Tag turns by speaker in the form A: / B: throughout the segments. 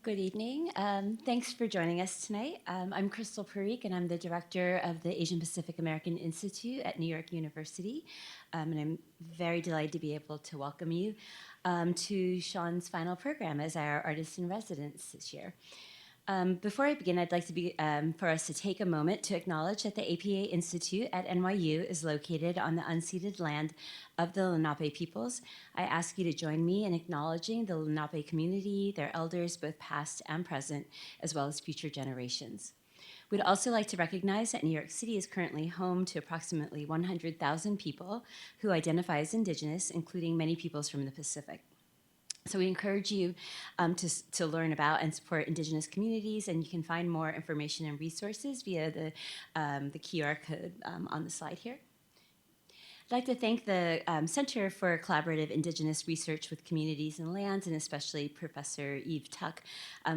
A: Good evening. Thanks for joining us tonight. I'm Crystal Parikh, and I'm the director of the Asian Pacific American Institute at New York University. And I'm very delighted to be able to welcome you to Sean's final program as our artist in residence this year. Before I begin, I'd like for us to take a moment to acknowledge that the APA Institute at NYU is located on the unceded land of the Lenape peoples. I ask you to join me in acknowledging the Lenape community, their elders, both past and present, as well as future generations. We'd also like to recognize that New York City is currently home to approximately 100,000 people who identify as Indigenous, including many peoples from the Pacific. So we encourage you to learn about and support Indigenous communities, and you can find more information and resources via the QR code on the slide here. I'd like to thank the Center for Collaborative Indigenous Research with Communities and Lands, and especially Professor Eve Tuck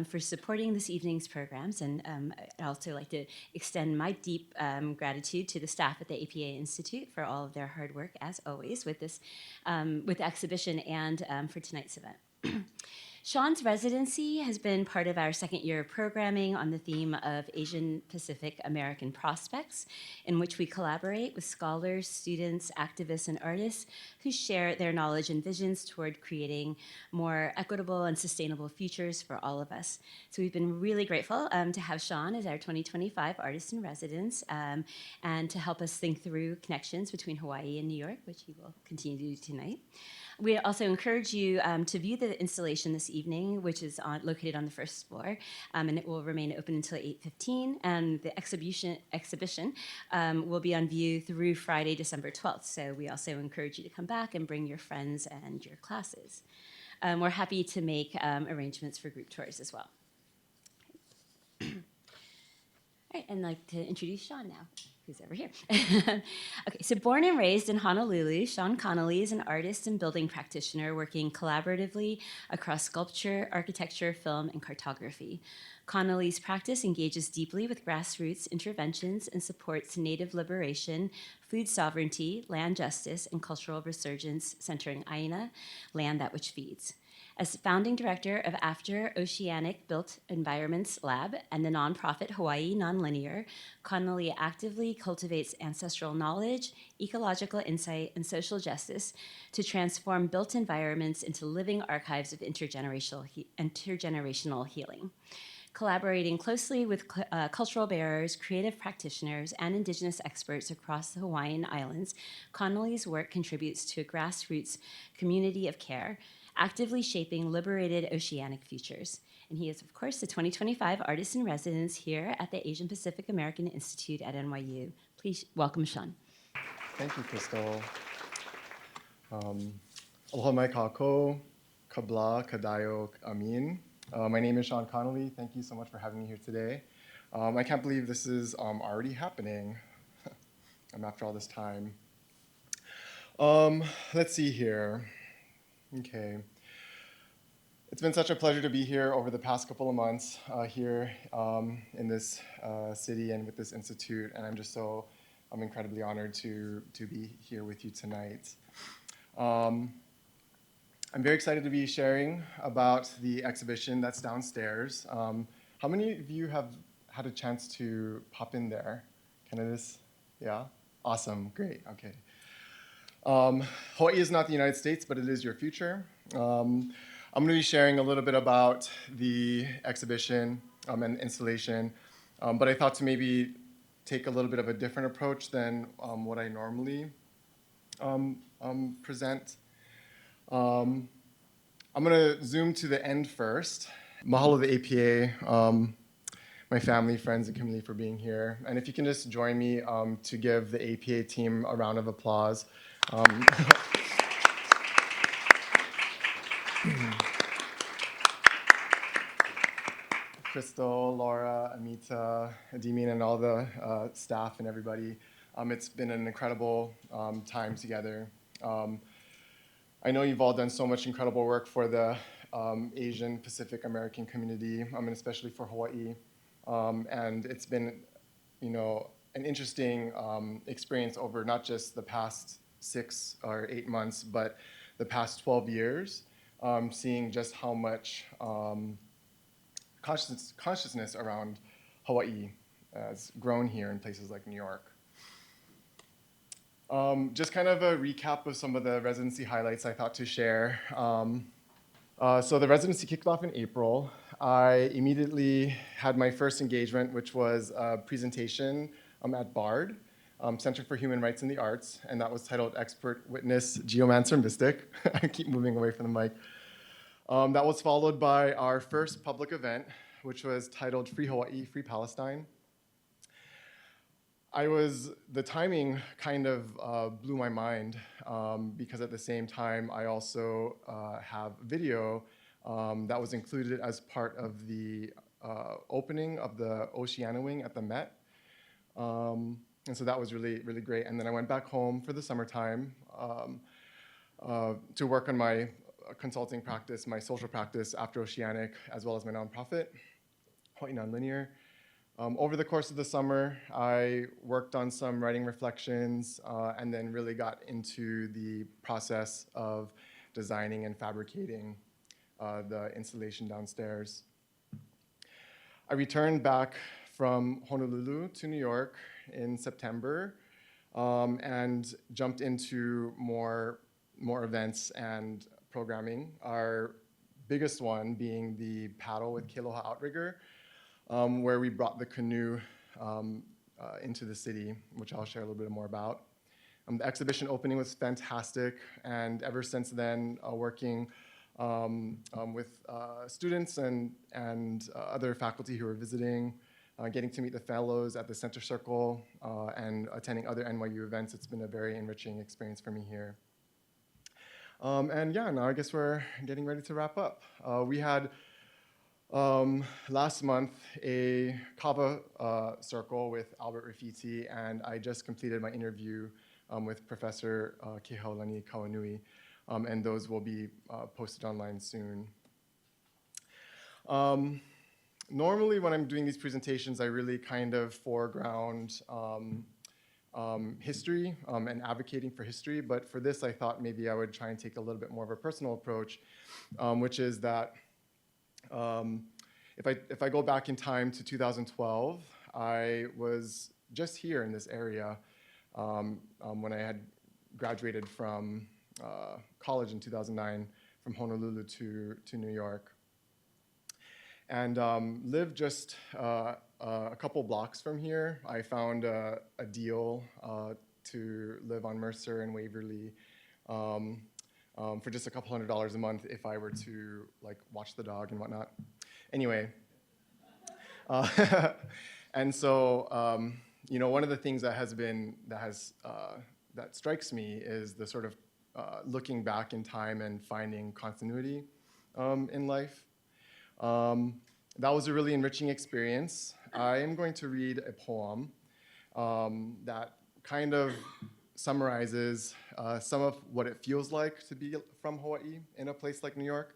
A: for supporting this evening's programs. And I'd also like to extend my deep gratitude to the staff at the APA Institute for all of their hard work, as always, with this with the exhibition and for tonight's event. Sean's residency has been part of our second year of programming on the theme of Asian Pacific American prospects, in which we collaborate with scholars, students, activists, and artists who share their knowledge and visions toward creating more equitable and sustainable futures for all of us. So we've been really grateful to have Sean as our 2025 artist in residence and to help us think through connections between Hawaii and New York, which he will continue to do tonight. We also encourage you to view the installation this evening, which is located on the first floor, and it will remain open until 8:15. And the exhibition will be on view through Friday, December 12th. So we also encourage you to come back and bring your friends and your classes. We're happy to make arrangements for group tours as well. All right, and I'd like to introduce Sean now, who's over here. Okay, so born and raised in Honolulu, Sean Connelly is an artist and building practitioner working collaboratively across sculpture, architecture, film, and cartography. Connelly's practice engages deeply with grassroots interventions and supports Native liberation, food sovereignty, land justice, and cultural resurgence centering Aina, land that which feeds. As founding director of After Oceanic Built Environments Lab and the nonprofit Hawaii Nonlinear, Connelly actively cultivates ancestral knowledge, ecological insight, and social justice to transform built environments into living archives of intergenerational healing. Collaborating closely with cultural bearers, creative practitioners, and Indigenous experts across the Hawaiian Islands, Connelly's work contributes to a grassroots community of care, actively shaping liberated oceanic futures. And he is, of course, the 2025 Artist in Residence here at the Asian Pacific American Institute at NYU. Please welcome Sean.
B: Thank you, Crystal. Aloha mai kako, kabla, kadayo, amin. My name is Sean Connelly. Thank you so much for having me here today. I can't believe this is already happening after all this time. Let's see here. Okay. It's been such a pleasure to be here over the past couple of months here in this city and with this institute, and I'm incredibly honored to be here with you tonight. I'm very excited to be sharing about the exhibition that's downstairs. How many of you have had a chance to pop in there? Yeah? Awesome, great, okay. Hawaii is not the United States, but it is your future. I'm going to be sharing a little bit about the exhibition and installation, but I thought to maybe take a little bit of a different approach than what I normally present. I'm going to zoom to the end first. Mahalo to the APA, my family, friends, and community for being here. And if you can just join me to give the APA team a round of applause. Crystal, Laura, Amita, Adimin, and all the staff and everybody. It's been an incredible time together. I know you've all done so much incredible work for the Asian Pacific American community, and especially for Hawaii. And it's been, an interesting experience over not just the past 6 or 8 months, but the past 12 years, seeing just how much consciousness around Hawaii as grown here in places like New York. Just kind of a recap of some of the residency highlights I thought to share. So the residency kicked off in April. I immediately had my first engagement, which was a presentation at BARD, Center for Human Rights in the Arts, and that was titled Expert Witness Geomancer Mystic. I keep moving away from the mic. That was followed by our first public event, which was titled Free Hawaii, Free Palestine. The timing kind of blew my mind because at the same time, I also have video that was included as part of the opening of the Oceanic wing at the Met. And so that was really, really great. And then I went back home for the summertime to work on my consulting practice, my social practice after Oceanic, as well as my nonprofit, Hawaii Nonlinear. Over the course of the summer, I worked on some writing reflections and then really got into the process of designing and fabricating the installation downstairs. I returned back from Honolulu to New York in September and jumped into more events and programming. Our biggest one being the Paddle with Kealoha Outrigger, where we brought the canoe into the city, which I'll share a little bit more about. The exhibition opening was fantastic, and ever since then, working with students and other faculty who were visiting, getting to meet the fellows at the Center Circle, and attending other NYU events, it's been a very enriching experience for me here. And yeah, now I guess we're getting ready to wrap up. We had last month a Kava circle with Albert Rafiti, and I just completed my interview with Professor Kehaulani Kawanui, and those will be posted online soon. Normally when I'm doing these presentations, I really kind of foreground history and advocating for history, but for this I thought maybe I would try and take a little bit more of a personal approach, which is that if I go back in time to 2012, I was just here in this area when I had graduated from college in 2009 from Honolulu to New York, and lived just a couple blocks from here. I found a deal to live on Mercer and Waverly for just a couple $100s a month if I were to like watch the dog and whatnot. Anyway, and so you know, one of the things that strikes me is the sort of looking back in time and finding continuity in life. That was a really enriching experience. I am going to read a poem that kind of summarizes some of what it feels like to be from Hawaii in a place like New York.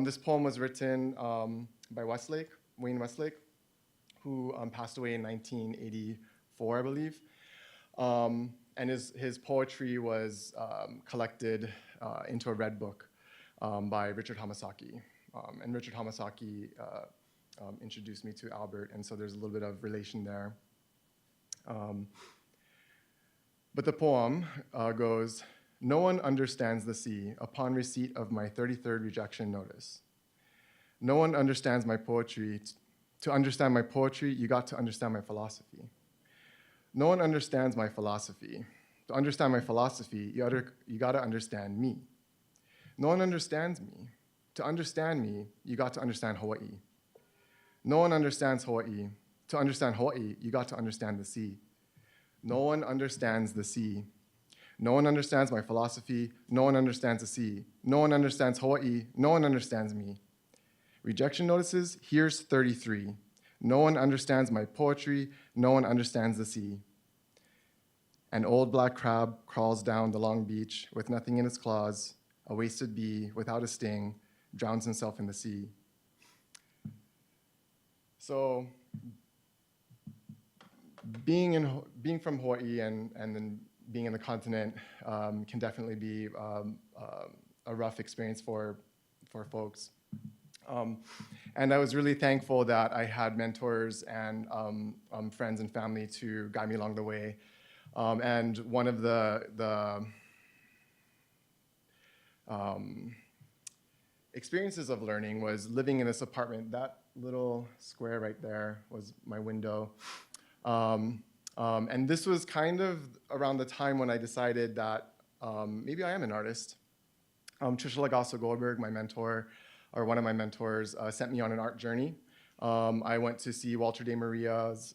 B: This poem was written by Wayne Westlake, who passed away in 1984, I believe. And his poetry was collected into a red book by Richard Hamasaki. And Richard Hamasaki introduced me to Albert, and so there's a little bit of relation there. But the poem goes, "No one understands the sea upon receipt of my 33rd rejection notice. No one understands my poetry. To understand my poetry, you got to understand my philosophy. No one understands my philosophy. To understand my philosophy, you got to understand me. No one understands me. To understand me, you got to understand Hawaii. No one understands Hawaii. To understand Hawaii, you got to understand the sea. No one understands the sea. No one understands my philosophy. No one understands the sea. No one understands Hawaii. No one understands me. Rejection notices, here's 33. No one understands my poetry. No one understands the sea. An old black crab crawls down the long beach with nothing in its claws. A wasted bee without a sting drowns himself in the sea." So being from Hawaii and then being in the continent can definitely be a rough experience for folks. And I was really thankful that I had mentors and friends and family to guide me along the way. And one of the experiences of learning was living in this apartment. That little square right there was my window. And this was kind of around the time when I decided that maybe I am an artist. Trisha Lagasso Goldberg, my mentor, or one of my mentors, sent me on an art journey. I went to see Walter de Maria's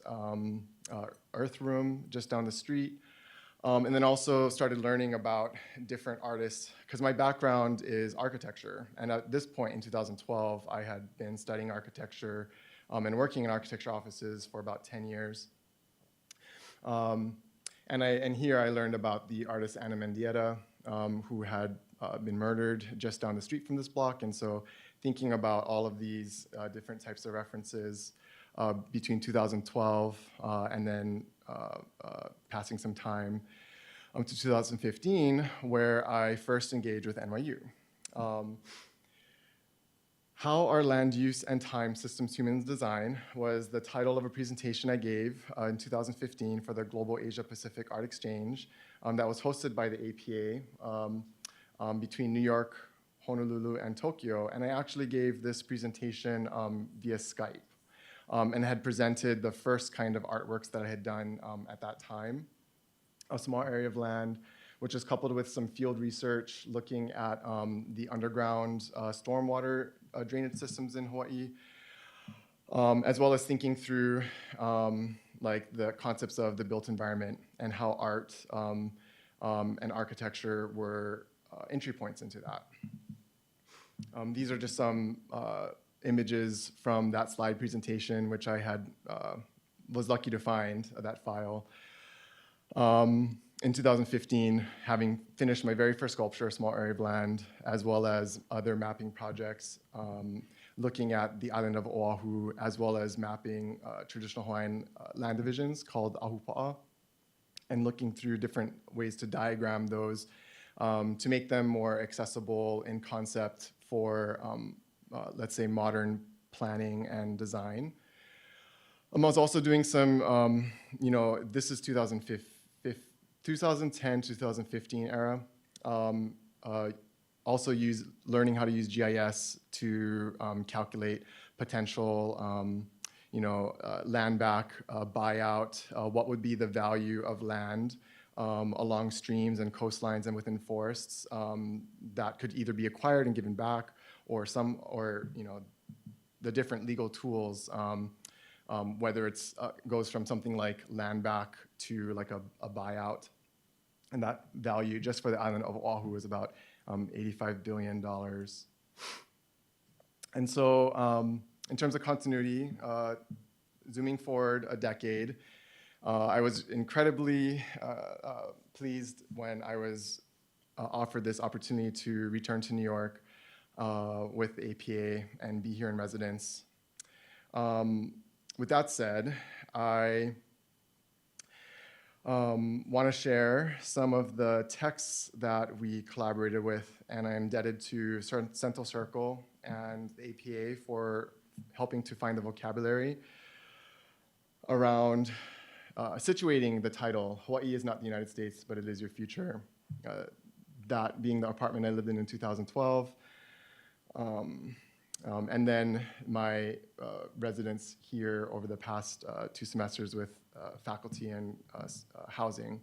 B: Earth Room just down the street. And then also started learning about different artists, because my background is architecture. And at this point in 2012, I had been studying architecture and working in architecture offices for about 10 years. And here I learned about the artist Ana Mendieta, who had been murdered just down the street from this block. And so thinking about all of these different types of references between 2012 and then passing some time to 2015, where I first engaged with NYU. How Are Land Use and Time Systems Humans Design was the title of a presentation I gave in 2015 for the Global Asia Pacific Art Exchange that was hosted by the APA between New York, Honolulu, and Tokyo. And I actually gave this presentation via Skype and had presented the first kind of artworks that I had done at that time. A small area of land, which is coupled with some field research looking at the underground stormwater drainage systems in Hawaii, as well as thinking through like the concepts of the built environment and how art and architecture were entry points into that. These are just some images from that slide presentation, which I had was lucky to find that file. In 2015, having finished my very first sculpture, A Small Area of Land, as well as other mapping projects, looking at the island of Oahu, as well as mapping traditional Hawaiian land divisions called ahupa'a, and looking through different ways to diagram those to make them more accessible in concept for, let's say, modern planning and design. I was also doing some, this is 2010, 2015 era. Also learning how to use GIS to calculate potential, land back, buyout, what would be the value of land along streams and coastlines and within forests that could either be acquired and given back, or the different legal tools, whether it's goes from something like land back to like a buyout. And that value just for the island of Oahu is about $85 billion. And so in terms of continuity, zooming forward a decade, I was incredibly pleased when I was offered this opportunity to return to New York with the APA and be here in residence. With that said, I want to share some of the texts that we collaborated with, and I'm indebted to Central Circle and the APA for helping to find the vocabulary around situating the title, Hawaii is not the United States, but it is your future. That being the apartment I lived in 2012. And then my residence here over the past 2 semesters with faculty and housing.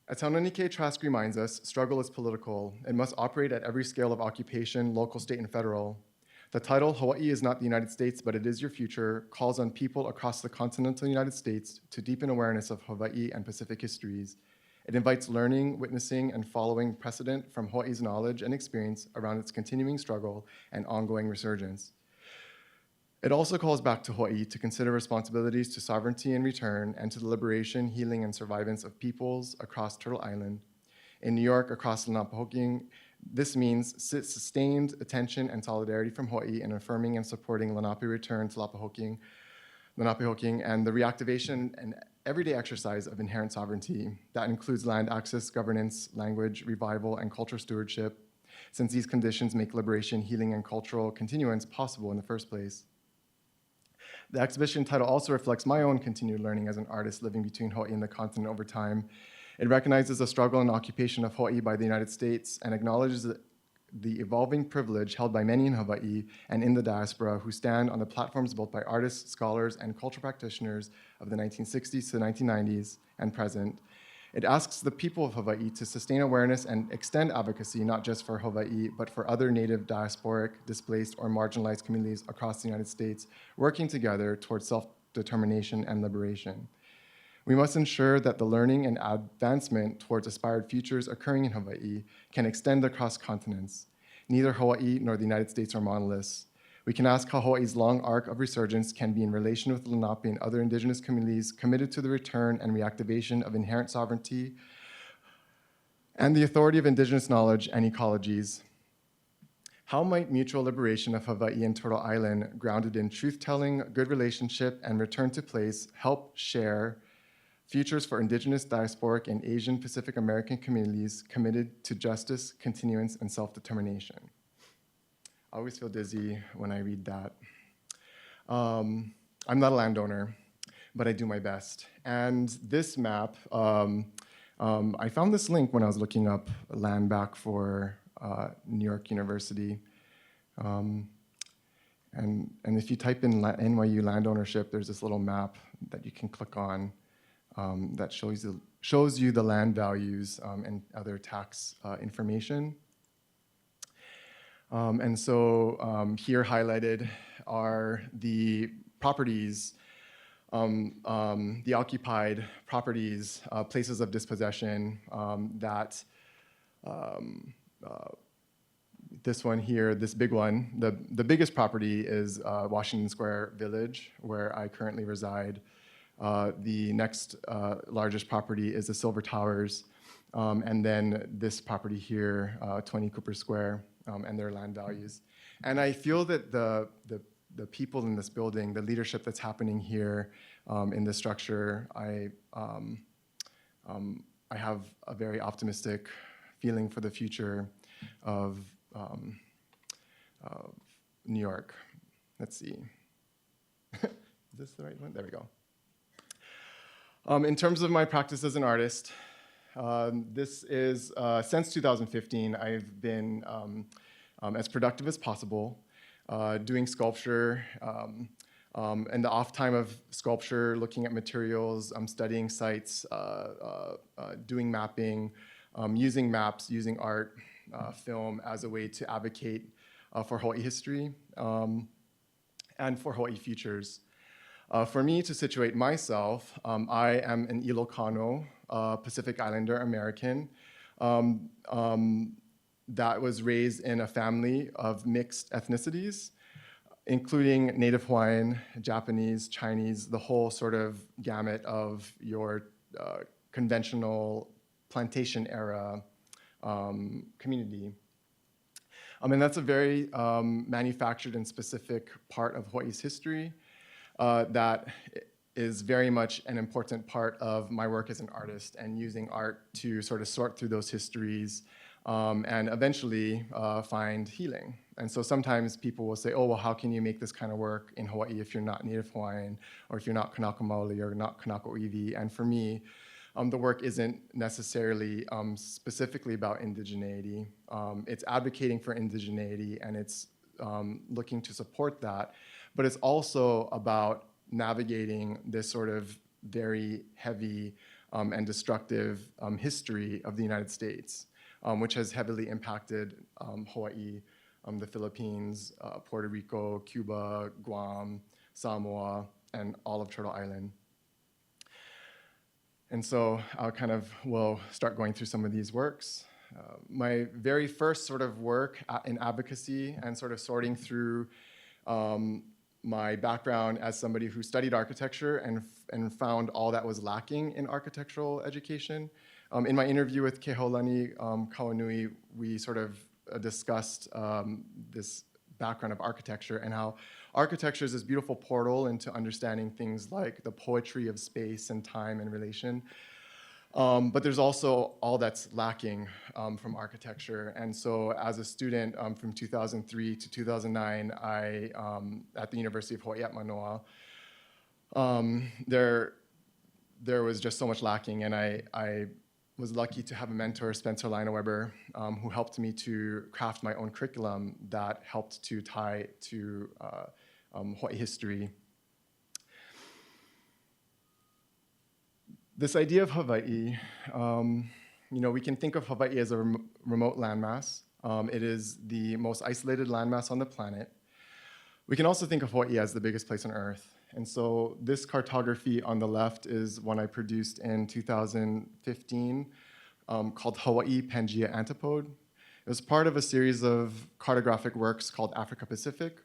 B: As Haunanike Trask reminds us, struggle is political. It must operate at every scale of occupation, local, state, and federal. The title, Hawaii is not the United States, but it is your future, calls on people across the continental United States to deepen awareness of Hawaii and Pacific histories. It invites learning, witnessing, and following precedent from Hawaii's knowledge and experience around its continuing struggle and ongoing resurgence. It also calls back to Hawaii to consider responsibilities to sovereignty and return, and to the liberation, healing, and survivance of peoples across Turtle Island. In New York, across Lenapehoking, this means sustained attention and solidarity from Hawaii in affirming and supporting Lenape return to Lenapehoking, and the reactivation and everyday exercise of inherent sovereignty. That includes land access, governance, language, revival, and culture stewardship. since these conditions make liberation, healing, and cultural continuance possible in the first place. The exhibition title also reflects my own continued learning as an artist living between Hawaii and the continent over time. It recognizes the struggle and occupation of Hawaii by the United States and acknowledges the evolving privilege held by many in Hawaii and in the diaspora who stand on the platforms built by artists, scholars, and cultural practitioners of the 1960s to the 1990s and present. It asks the people of Hawaii to sustain awareness and extend advocacy, not just for Hawaii, but for other native, diasporic, displaced, or marginalized communities across the United States, working together towards self-determination and liberation. We must ensure that the learning and advancement towards aspired futures occurring in Hawaii can extend across continents. Neither Hawaii nor the United States are monoliths. We can ask how Hawaii's long arc of resurgence can be in relation with Lenape and other indigenous communities committed to the return and reactivation of inherent sovereignty and the authority of indigenous knowledge and ecologies. How might mutual liberation of Hawaii and Turtle Island, grounded in truth-telling, good relationship, and return to place, help share futures for indigenous, diasporic, and Asian Pacific American communities committed to justice, continuance, and self-determination? I always feel dizzy when I read that. I'm not a landowner, but I do my best. And this map, I found this link when I was looking up land back for New York University. And if you type in NYU land ownership, there's this little map that you can click on that shows you the land values and other tax information. And so here highlighted are the properties, the occupied properties, places of dispossession that this one here, this big one, the biggest property is Washington Square Village, where I currently reside. The next largest property is the Silver Towers, and then this property here, 20 Cooper Square, and their land values. And I feel that the people in this building, the leadership that's happening here in this structure, I have a very optimistic feeling for the future of New York. Let's see. Is this the right one? There we go. In terms of my practice as an artist, this is, since 2015, I've been as productive as possible, doing sculpture, and the off time of sculpture, looking at materials, studying sites, doing mapping, using maps, using art, film as a way to advocate for Hawaii history and for Hawaii futures. For me, to situate myself, I am an Ilocano, Pacific Islander American that was raised in a family of mixed ethnicities, including Native Hawaiian, Japanese, Chinese, the whole sort of gamut of your conventional plantation era community. And that's a very manufactured and specific part of Hawaii's history that is very much an important part of my work as an artist and using art to sort of sort through those histories and eventually find healing. And so sometimes people will say, oh, well, how can you make this kind of work in Hawaii if you're not Native Hawaiian or if you're not Kanaka Maoli or not Kanaka Iwi? And for me, the work isn't necessarily specifically about indigeneity. It's advocating for indigeneity and it's looking to support that. But it's also about navigating this sort of very heavy and destructive history of the United States, which has heavily impacted Hawaii, the Philippines, Puerto Rico, Cuba, Guam, Samoa, and all of Turtle Island. And so I will start going through some of these works. My very first sort of work in advocacy and sort of sorting through my background as somebody who studied architecture and found all that was lacking in architectural education. In my interview with Kehaulani Kawanui, we sort of discussed this background of architecture and how architecture is this beautiful portal into understanding things like the poetry of space and time and relation. But there's also all that's lacking from architecture. And so as a student from 2003 to 2009, at the University of Hawaii at Manoa, there was just so much lacking. And I was lucky to have a mentor, Spencer Lina-Weber, who helped me to craft my own curriculum that helped to tie to Hawaii history. This idea of Hawaii, we can think of Hawaii as a remote landmass. It is the most isolated landmass on the planet. We can also think of Hawaii as the biggest place on Earth. And so this cartography on the left is one I produced in 2015 called Hawaii Pangea Antipode. It was part of a series of cartographic works called Africa Pacific,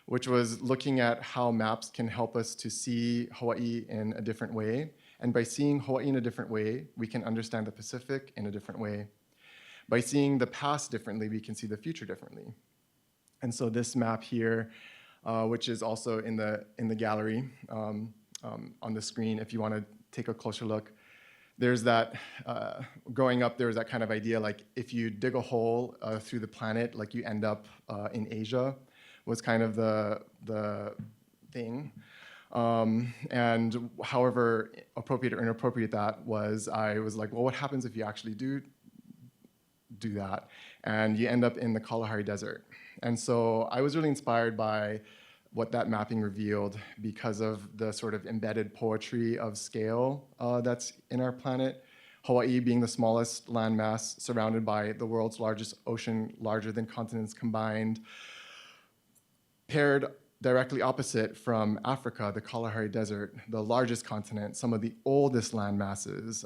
B: which was looking at how maps can help us to see Hawaii in a different way. And by seeing Hawaii in a different way, we can understand the Pacific in a different way. By seeing the past differently, we can see the future differently. And so this map here, which is also in the gallery on the screen, if you want to take a closer look, there's that, growing up, there was that kind of idea, like if you dig a hole through the planet, like you end up in Asia, was kind of the thing. And however appropriate or inappropriate that was, I was like, well, what happens if you actually do that? And you end up in the Kalahari Desert. And so I was really inspired by what that mapping revealed because of the sort of embedded poetry of scale that's in our planet. Hawaii being the smallest landmass surrounded by the world's largest ocean, larger than continents combined, paired directly opposite from Africa, the Kalahari Desert, the largest continent, some of the oldest land masses,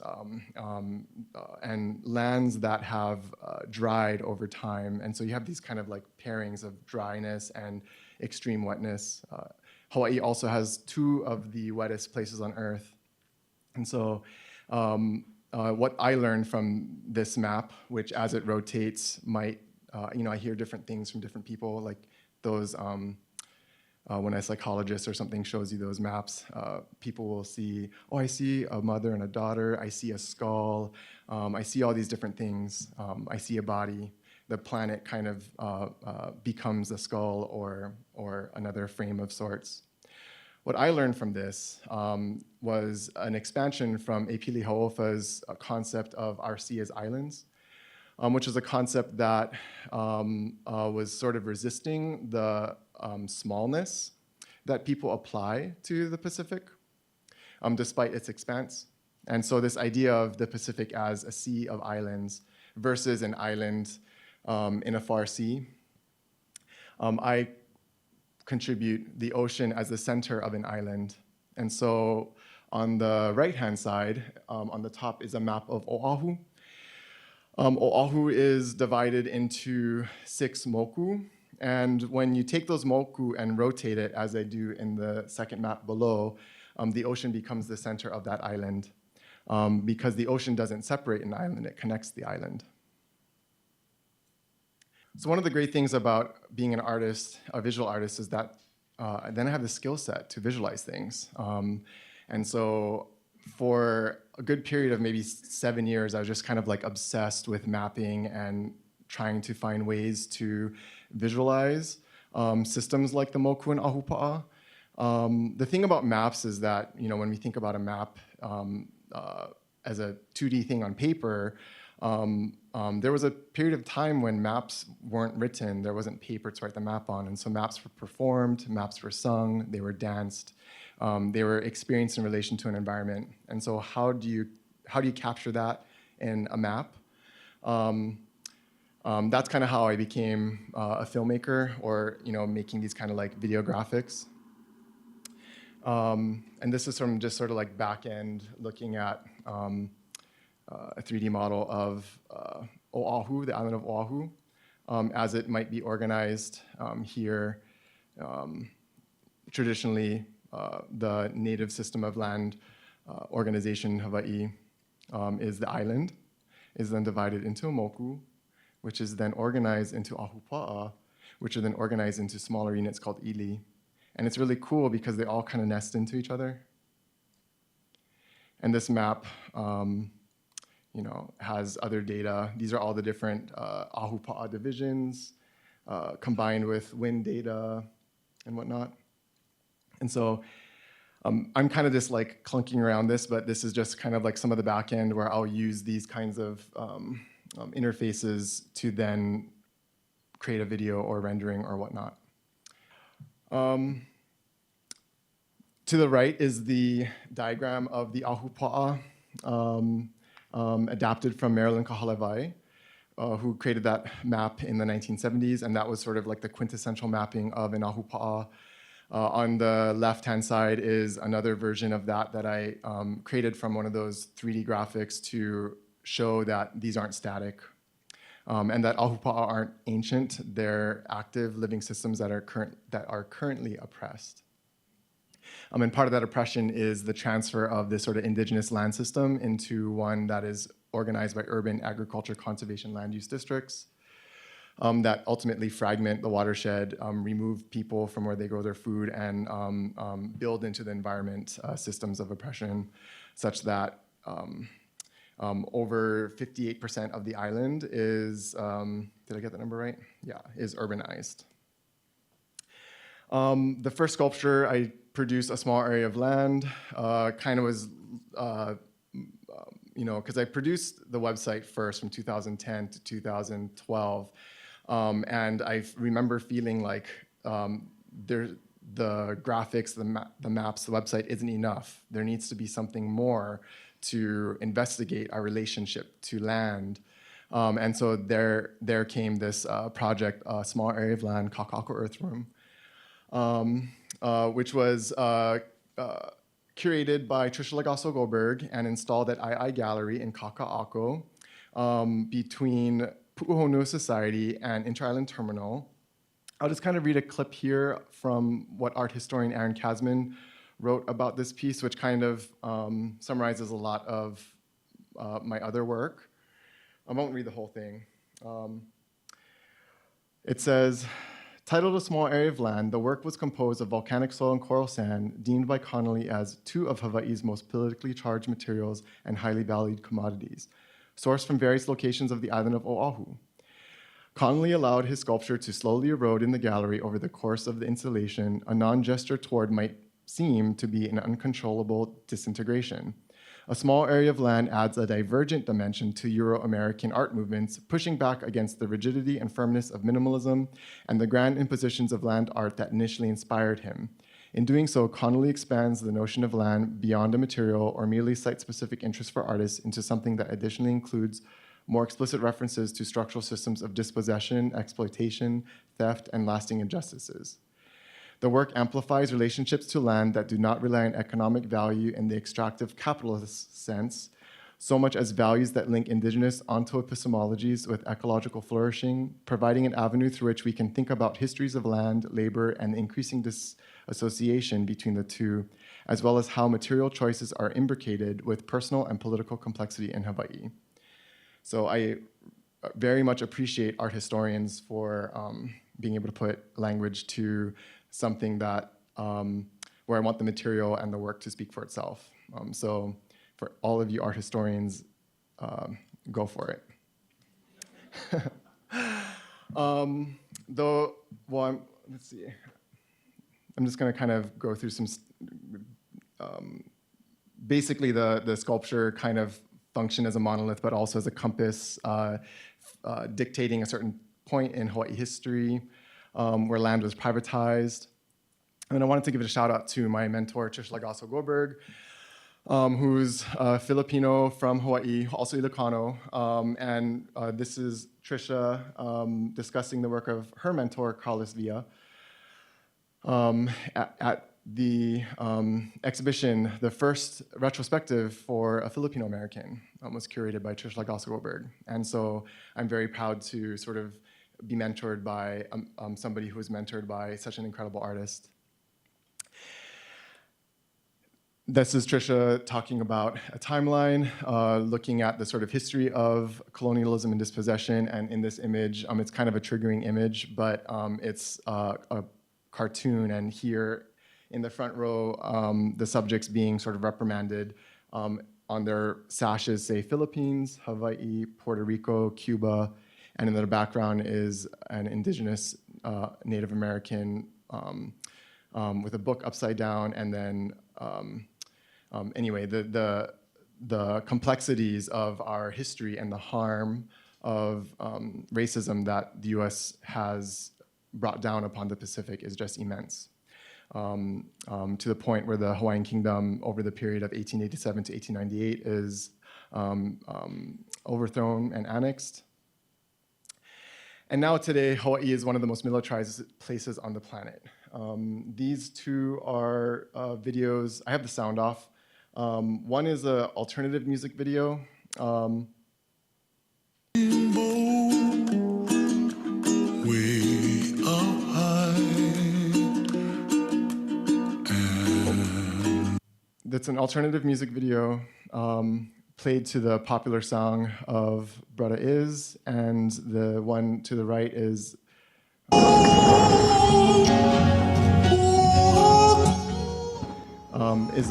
B: and lands that have dried over time. And so you have these kind of like pairings of dryness and extreme wetness. Hawaii also has two of the wettest places on Earth. And so what I learned from this map, which as it rotates might, I hear different things from different people, like those, when a psychologist or something shows you those maps, people will see, oh, I see a mother and a daughter, I see a skull, I see all these different things, I see a body. The planet kind of becomes a skull or another frame of sorts. What I learned from this was an expansion from Epili Hau'ofa's concept of our sea as islands, which is a concept that was sort of resisting the smallness that people apply to the Pacific, despite its expanse. And so this idea of the Pacific as a sea of islands versus an island in a far sea, I contribute the ocean as the center of an island. And so on the right-hand side, on the top is a map of Oahu. Oahu is divided into 6 moku. And when you take those moku and rotate it, as I do in the second map below, the ocean becomes the center of that island because the ocean doesn't separate an island, it connects the island. So one of the great things about being an artist, a visual artist, is that then I have the skill set to visualize things. And so for a good period of maybe 7 years, I was just kind of like obsessed with mapping and trying to find ways to visualize systems like the moku and ahupa'a. The thing about maps is that, when we think about a map as a 2D thing on paper, there was a period of time when maps weren't written, there wasn't paper to write the map on, and so maps were performed, maps were sung, they were danced, they were experienced in relation to an environment. And so how do you capture that in a map? That's kind of how I became a filmmaker, or making these kind of like video graphics. And this is from just sort of like back end looking at a 3D model of Oahu, the island of Oahu, as it might be organized here. Traditionally, the native system of land organization, Hawaii, is the island, is then divided into a moku, which is then organized into ahupa'a, which are then organized into smaller units called ili. And it's really cool because they all kind of nest into each other. And this map has other data. These are all the different ahupa'a divisions combined with wind data and whatnot. And so I'm kind of just like clunking around this, but this is just kind of like some of the back end where I'll use these kinds of interfaces to then create a video or rendering or whatnot. To the right is the diagram of the ahupa'a adapted from Marilyn Kahalewai, who created that map in the 1970s, and that was sort of like the quintessential mapping of an ahupa'a. On the left-hand side is another version of that I created from one of those 3D graphics to show that these aren't static, and that ahupa'a aren't ancient. They're active living systems that are currently oppressed. And part of that oppression is the transfer of this sort of indigenous land system into one that is organized by urban agriculture conservation land use districts that ultimately fragment the watershed, remove people from where they grow their food, and build into the environment systems of oppression such that over 58% of the island is, did I get that number right? Yeah, is urbanized. The first sculpture, I produced a small area of land, kind of was, because I produced the website first from 2010 to 2012, and I remember feeling like the graphics, the maps, the website isn't enough. There needs to be something more to investigate our relationship to land. And so there came this project, a small area of land, Kaka'ako Earth Room, which was curated by Trisha Lagasso Goldberg and installed at II Gallery in Kaka'ako between Pu'uhonua Society and Inter-Island Terminal. I'll just kind of read a clip here from what art historian Aaron Kasman wrote about this piece, which kind of summarizes a lot of my other work. I won't read the whole thing. It says, titled A Small Area of Land, the work was composed of volcanic soil and coral sand, deemed by Connelly as two of Hawaii's most politically charged materials and highly valued commodities, sourced from various locations of the island of Oahu. Connelly allowed his sculpture to slowly erode in the gallery over the course of the installation, a non-gesture toward might seem to be an uncontrollable disintegration. A small area of land adds a divergent dimension to Euro-American art movements, pushing back against the rigidity and firmness of minimalism and the grand impositions of land art that initially inspired him. In doing so, Connelly expands the notion of land beyond a material or merely site-specific interest for artists into something that additionally includes more explicit references to structural systems of dispossession, exploitation, theft, and lasting injustices. The work amplifies relationships to land that do not rely on economic value in the extractive capitalist sense, so much as values that link indigenous onto-epistemologies with ecological flourishing, providing an avenue through which we can think about histories of land, labor, and the increasing disassociation between the two, as well as how material choices are imbricated with personal and political complexity in Hawaii. So I very much appreciate art historians for being able to put language to something that where I want the material and the work to speak for itself. So for all of you art historians, go for it. Let's see. I'm just going to kind of go through some. Basically, the sculpture kind of functioned as a monolith, but also as a compass, dictating a certain point in Hawaii history, where land was privatized. And I wanted to give a shout out to my mentor, Trisha Lagasso Goldberg, who's Filipino from Hawaii, also Ilocano. And this is Trisha discussing the work of her mentor, Carlos Villa, at the exhibition. The first retrospective for a Filipino American was curated by Trisha Lagasso Goldberg. And so I'm very proud to sort of be mentored by somebody who was mentored by such an incredible artist. This is Trisha talking about a timeline, looking at the sort of history of colonialism and dispossession. And in this image, it's kind of a triggering image, but it's a cartoon. And here in the front row, the subject's being sort of reprimanded on on their sashes say Philippines, Hawaii, Puerto Rico, Cuba, and in the background is an indigenous Native American with a book upside down, and then anyway, the complexities of our history and the harm of racism that the U.S. has brought down upon the Pacific is just immense. To the point where the Hawaiian Kingdom, over the period of 1887 to 1898, is overthrown and annexed. And now today, Hawaii is one of the most militarized places on the planet. These two are videos. I have the sound off. One is an alternative music video. That's an alternative music video played to the popular song of Brother Is, and the one to the right is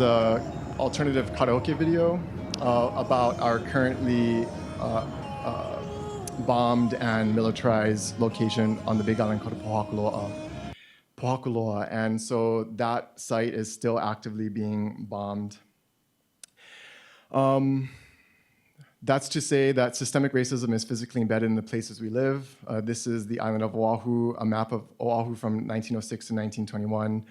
B: a alternative karaoke video about our currently bombed and militarized location on the Big Island called Pohakuloa. And so that site is still actively being bombed. That's to say that systemic racism is physically embedded in the places we live. This is the island of Oahu, a map of Oahu from 1906 to 1921.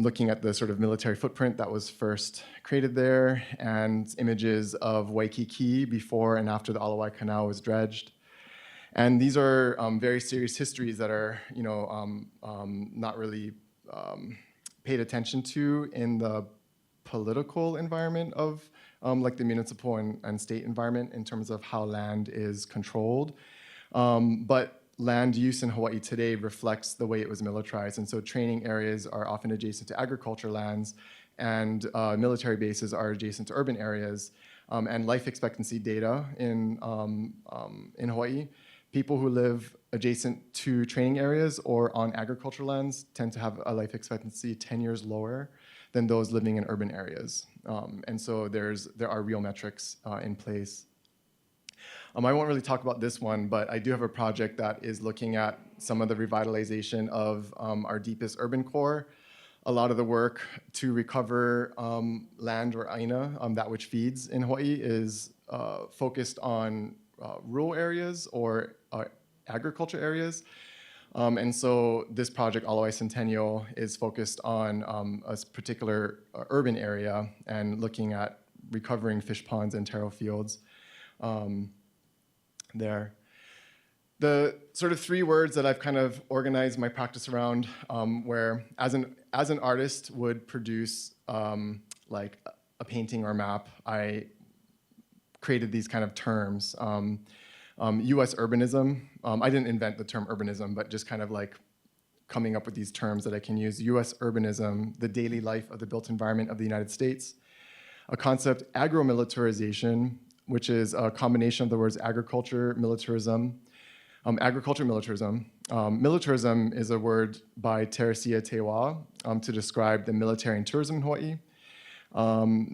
B: Looking at the sort of military footprint that was first created there, and images of Waikiki before and after the Alawai Canal was dredged. And these are very serious histories that are, not really paid attention to in the political environment of like the municipal and state environment in terms of how land is controlled. But land use in Hawaii today reflects the way it was militarized. And so training areas are often adjacent to agriculture lands, and military bases are adjacent to urban areas. And life expectancy data in Hawaii, people who live adjacent to training areas or on agriculture lands tend to have a life expectancy 10 years lower than those living in urban areas. And so there are real metrics in place. I won't really talk about this one, but I do have a project that is looking at some of the revitalization of our deepest urban core. A lot of the work to recover land or aina, that which feeds in Hawaii, is focused on rural areas or agriculture areas. And so this project, Alawai Centennial, is focused on a particular urban area and looking at recovering fish ponds and taro fields there. The sort of three words that I've kind of organized my practice around, where as an artist would produce like a painting or a map, I created these kind of terms. U.S. urbanism. I didn't invent the term urbanism, but just kind of like coming up with these terms that I can use. U.S. urbanism, the daily life of the built environment of the United States. A concept, agro-militarization, which is a combination of the words agriculture, militarism. Militarism is a word by Teresia Tewa to describe the military and tourism in Hawaii.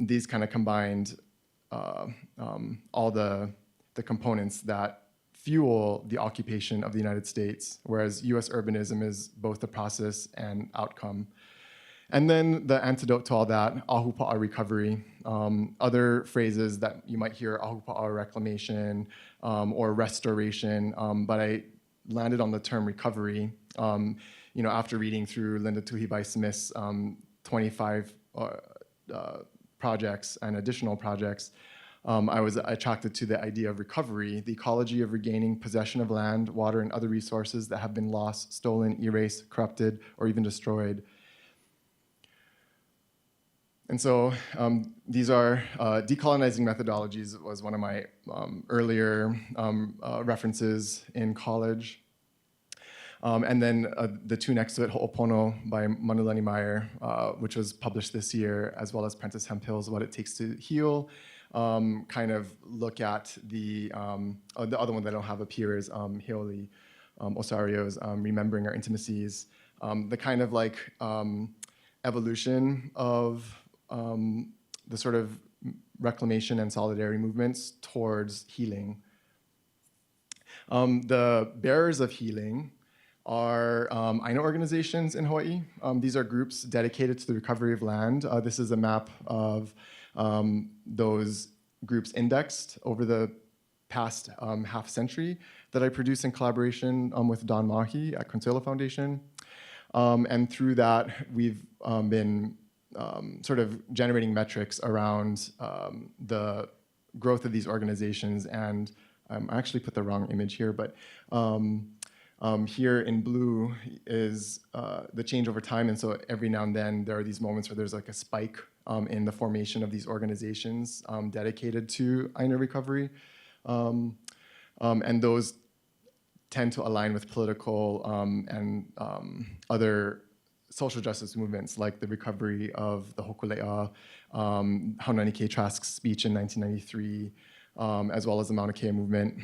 B: These kind of combined all the components that fuel the occupation of the United States, whereas U.S. urbanism is both the process and outcome. And then the antidote to all that, ahupa'a recovery. Other phrases that you might hear, ahupa'a reclamation or restoration, but I landed on the term recovery. After reading through Linda Tuhibai-Smith's 25 projects and additional projects, I was attracted to the idea of recovery, the ecology of regaining possession of land, water, and other resources that have been lost, stolen, erased, corrupted, or even destroyed. And so these are decolonizing methodologies was one of my earlier references in college. And then the two next to it, Ho'opono by Manulani Meyer, which was published this year, as well as Prentice Hemphill's What It Takes to Heal, kind of look at the other one that I don't have up here is Heoli Osario's Remembering Our Intimacies, the kind of like evolution of the sort of reclamation and solidarity movements towards healing. The bearers of healing are Aina organizations in Hawaii. These are groups dedicated to the recovery of land. This is a map of those groups indexed over the past half century that I produced in collaboration with Don Mahi at Consuelo Foundation. And through that, we've been sort of generating metrics around the growth of these organizations. And I actually put the wrong image here, but here in blue is the change over time. And so every now and then there are these moments where there's like a spike in the formation of these organizations dedicated to Aina recovery. And those tend to align with political and other social justice movements, like the recovery of the Hokulea, Haunani K. Trask's speech in 1993, as well as the Mauna Kea movement.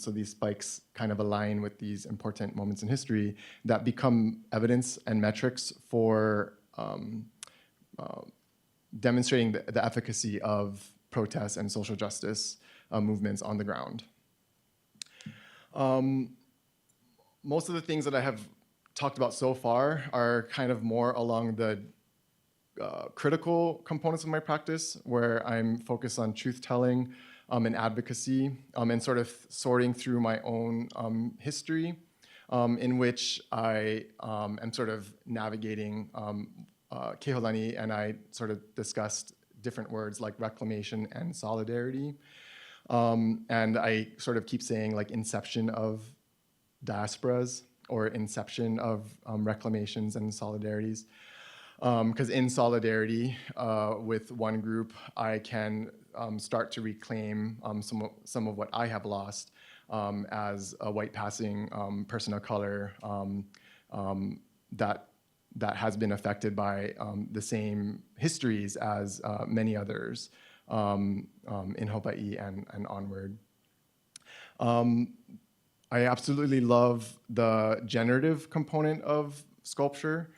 B: So these spikes kind of align with these important moments in history that become evidence and metrics for demonstrating the efficacy of protests and social justice movements on the ground. Most of the things that I have talked about so far are kind of more along the critical components of my practice, where I'm focused on truth-telling and advocacy, and sort of sorting through my own history, in which I am sort of navigating. Keholani and I sort of discussed different words like reclamation and solidarity. And I sort of keep saying like inception of diasporas or inception of reclamations and solidarities. Because in solidarity with one group, I can start to reclaim some of what I have lost as a white passing person of color that has been affected by the same histories as many others in Hawaii and onward. I absolutely love the generative component of sculpture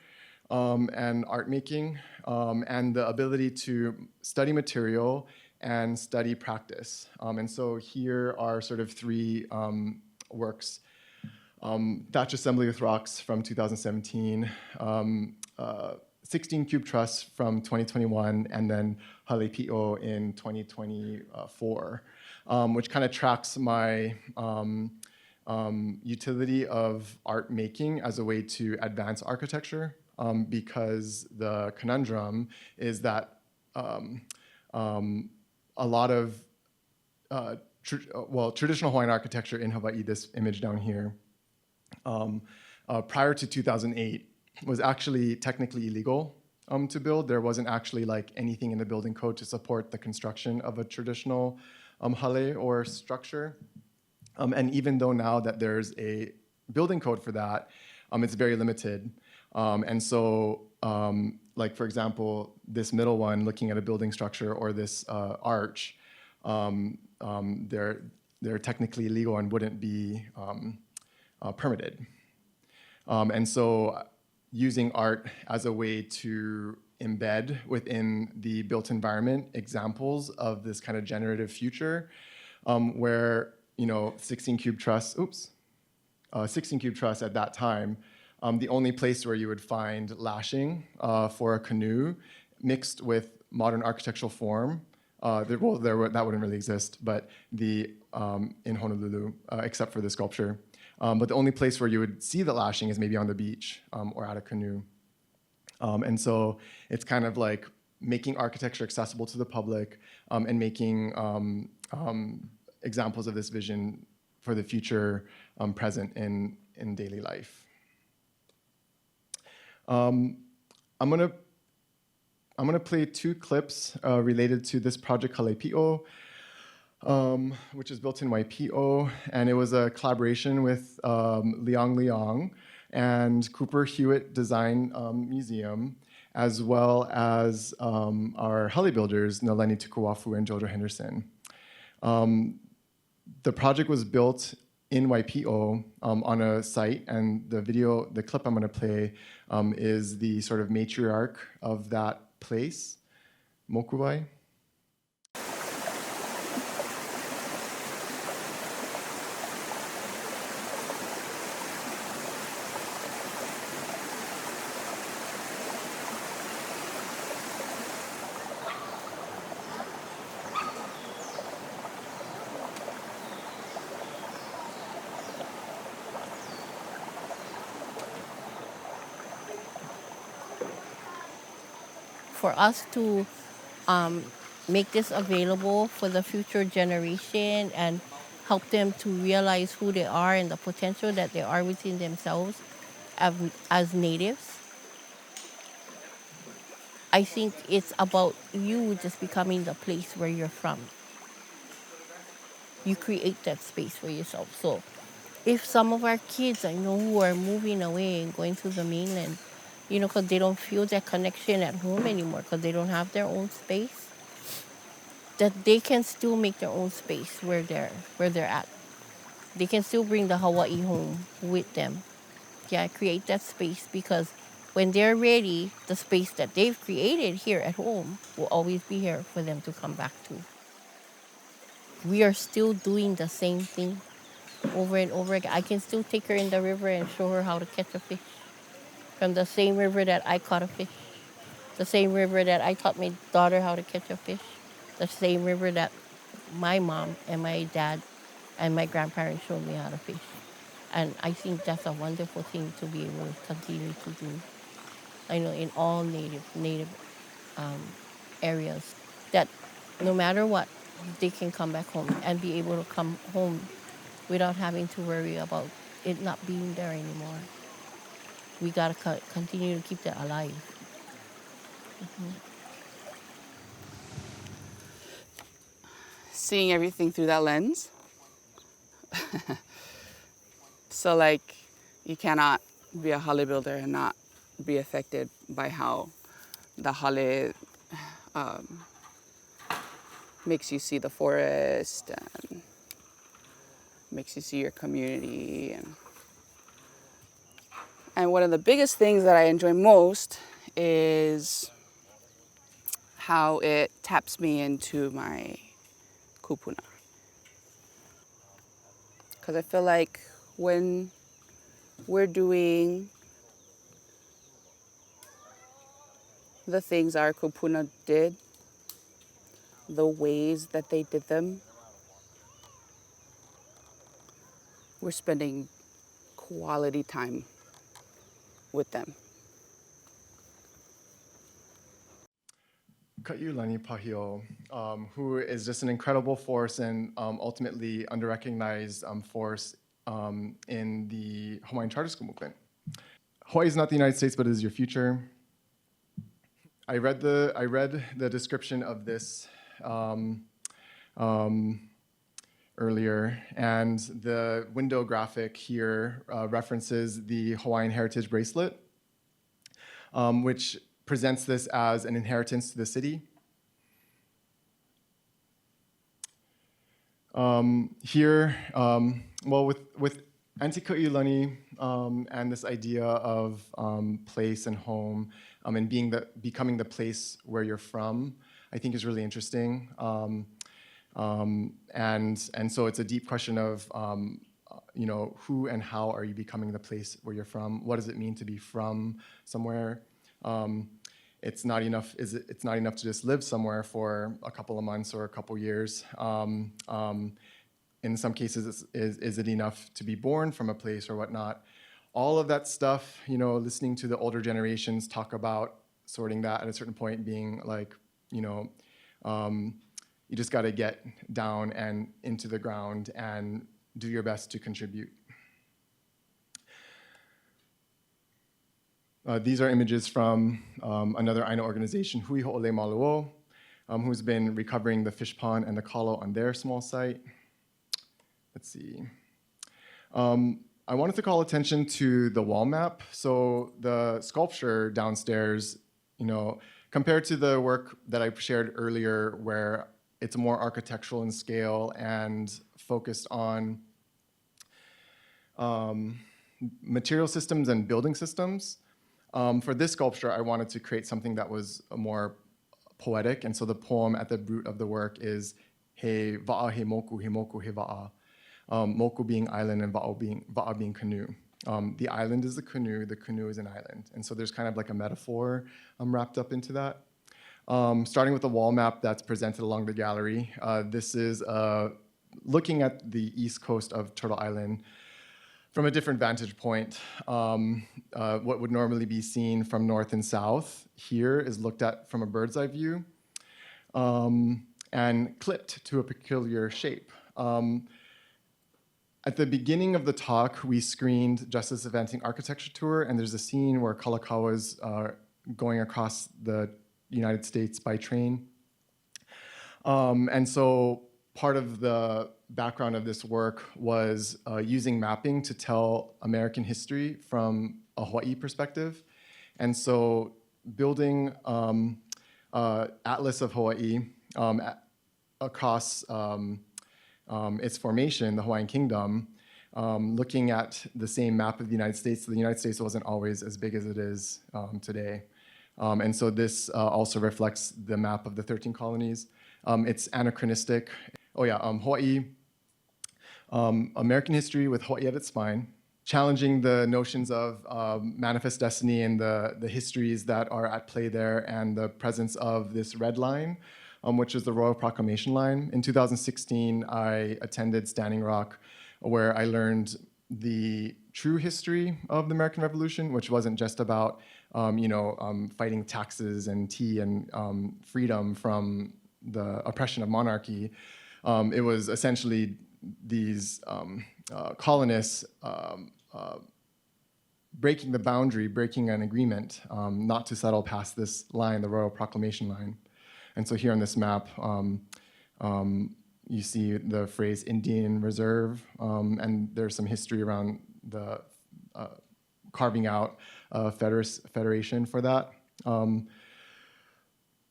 B: and art making, and the ability to study material and study practice. And so here are sort of three works. Thatch Assembly with Rocks from 2017, 16 Cube Truss from 2021, and then Halepi'o in 2024, which kind of tracks my utility of art making as a way to advance architecture, because the conundrum is that a lot of traditional Hawaiian architecture in Hawaii, this image down here, prior to 2008 was actually technically illegal to build. There wasn't actually like anything in the building code to support the construction of a traditional hale or structure. And even though now that there's a building code for that, it's very limited. And so, like for example, this middle one, looking at a building structure, or this arch, they're technically illegal and wouldn't be permitted. And so using art as a way to embed within the built environment examples of this kind of generative future, where 16 Cube Truss at that time, the only place where you would find lashing for a canoe mixed with modern architectural form, that wouldn't really exist, but in Honolulu, except for the sculpture. But the only place where you would see the lashing is maybe on the beach or at a canoe. And so it's kind of like making architecture accessible to the public, and making examples of this vision for the future present in daily life. I'm gonna play two clips related to this project, Halepi'o, which is built in YPO, and it was a collaboration with Liang and Cooper Hewitt Design Museum, as well as our hale builders, Naleni Tukuwafu and Jojo Henderson. The project was built in YPO on a site, and the clip I'm going to play is the sort of matriarch of that place, mokuwai.
C: For us to make this available for the future generation and help them to realize who they are and the potential that they are within themselves as natives. I think it's about you just becoming the place where you're from. You create that space for yourself. So if some of our kids I know who are moving away and going to the mainland, because they don't feel that connection at home anymore because they don't have their own space, that they can still make their own space where they're at. They can still bring the Hawaii home with them. Yeah, create that space because when they're ready, the space that they've created here at home will always be here for them to come back to. We are still doing the same thing over and over again. I can still take her in the river and show her how to catch a fish from the same river that I caught a fish, the same river that I taught my daughter how to catch a fish, the same river that my mom and my dad and my grandparents showed me how to fish. And I think that's a wonderful thing to be able to continue to do. I know in all native areas that no matter what, they can come back home and be able to come home without having to worry about it not being there anymore. We gotta continue to keep that alive.
D: Seeing everything through that lens. So like you cannot be a hale builder and not be affected by how the hale makes you see the forest and makes you see your community. And one of the biggest things that I enjoy most is how it taps me into my kupuna. Because I feel like when we're doing the things our kupuna did, the ways that they did them, we're spending quality time with them.
B: Ka'iulani Pahio, who is just an incredible force and ultimately under-recognized force in the Hawaiian Charter School movement. Hawaii is not the United States, but it is your future. I read the description of this earlier, and the window graphic here references the Hawaiian Heritage Bracelet, which presents this as an inheritance to the city. Here, well, with Anti-Ka'ilani and this idea of place and home and becoming the place where you're from, I think is really interesting. And so it's a deep question of, who and how are you becoming the place where you're from? What does it mean to be from somewhere? It's not enough. It's not enough to just live somewhere for a couple of months or a couple years. In some cases, is it enough to be born from a place or whatnot? All of that stuff, listening to the older generations talk about sorting that at a certain point, being like, you just got to get down and into the ground and do your best to contribute. These are images from another Aina organization, Hui Ho'ole Maluo, who's been recovering the fish pond and the kalo on their small site. Let's see. I wanted to call attention to the wall map. So the sculpture downstairs, compared to the work that I shared earlier, where it's more architectural in scale and focused on material systems and building systems. For this sculpture, I wanted to create something that was more poetic, and so the poem at the root of the work is he va'a he moku he va'a. Moku being island and va'a being canoe. The island is the canoe is an island. And so there's kind of like a metaphor wrapped up into that. Starting with the wall map that's presented along the gallery, this is looking at the east coast of Turtle Island from a different vantage point. What would normally be seen from north and south here is looked at from a bird's eye view and clipped to a peculiar shape. At the beginning of the talk, we screened Justice Eventing Architecture Tour, and there's a scene where Kalakawa's going across the United States by train. And so part of the background of this work was using mapping to tell American history from a Hawaii perspective. And so building Atlas of Hawaii across its formation, the Hawaiian Kingdom, looking at the same map of the United States. The United States wasn't always as big as it is today. And so this also reflects the map of the 13 colonies. It's anachronistic. Hawaii, American history with Hawaii at its spine, challenging the notions of manifest destiny and the histories that are at play there, and the presence of this red line, which is the Royal Proclamation line. In 2016, I attended Standing Rock, where I learned the true history of the American Revolution, which wasn't just about fighting taxes and tea and freedom from the oppression of monarchy. It was essentially these colonists breaking the boundary, breaking an agreement not to settle past this line, the Royal Proclamation line. And so here on this map, you see the phrase Indian Reserve, and there's some history around the carving out a federation for that,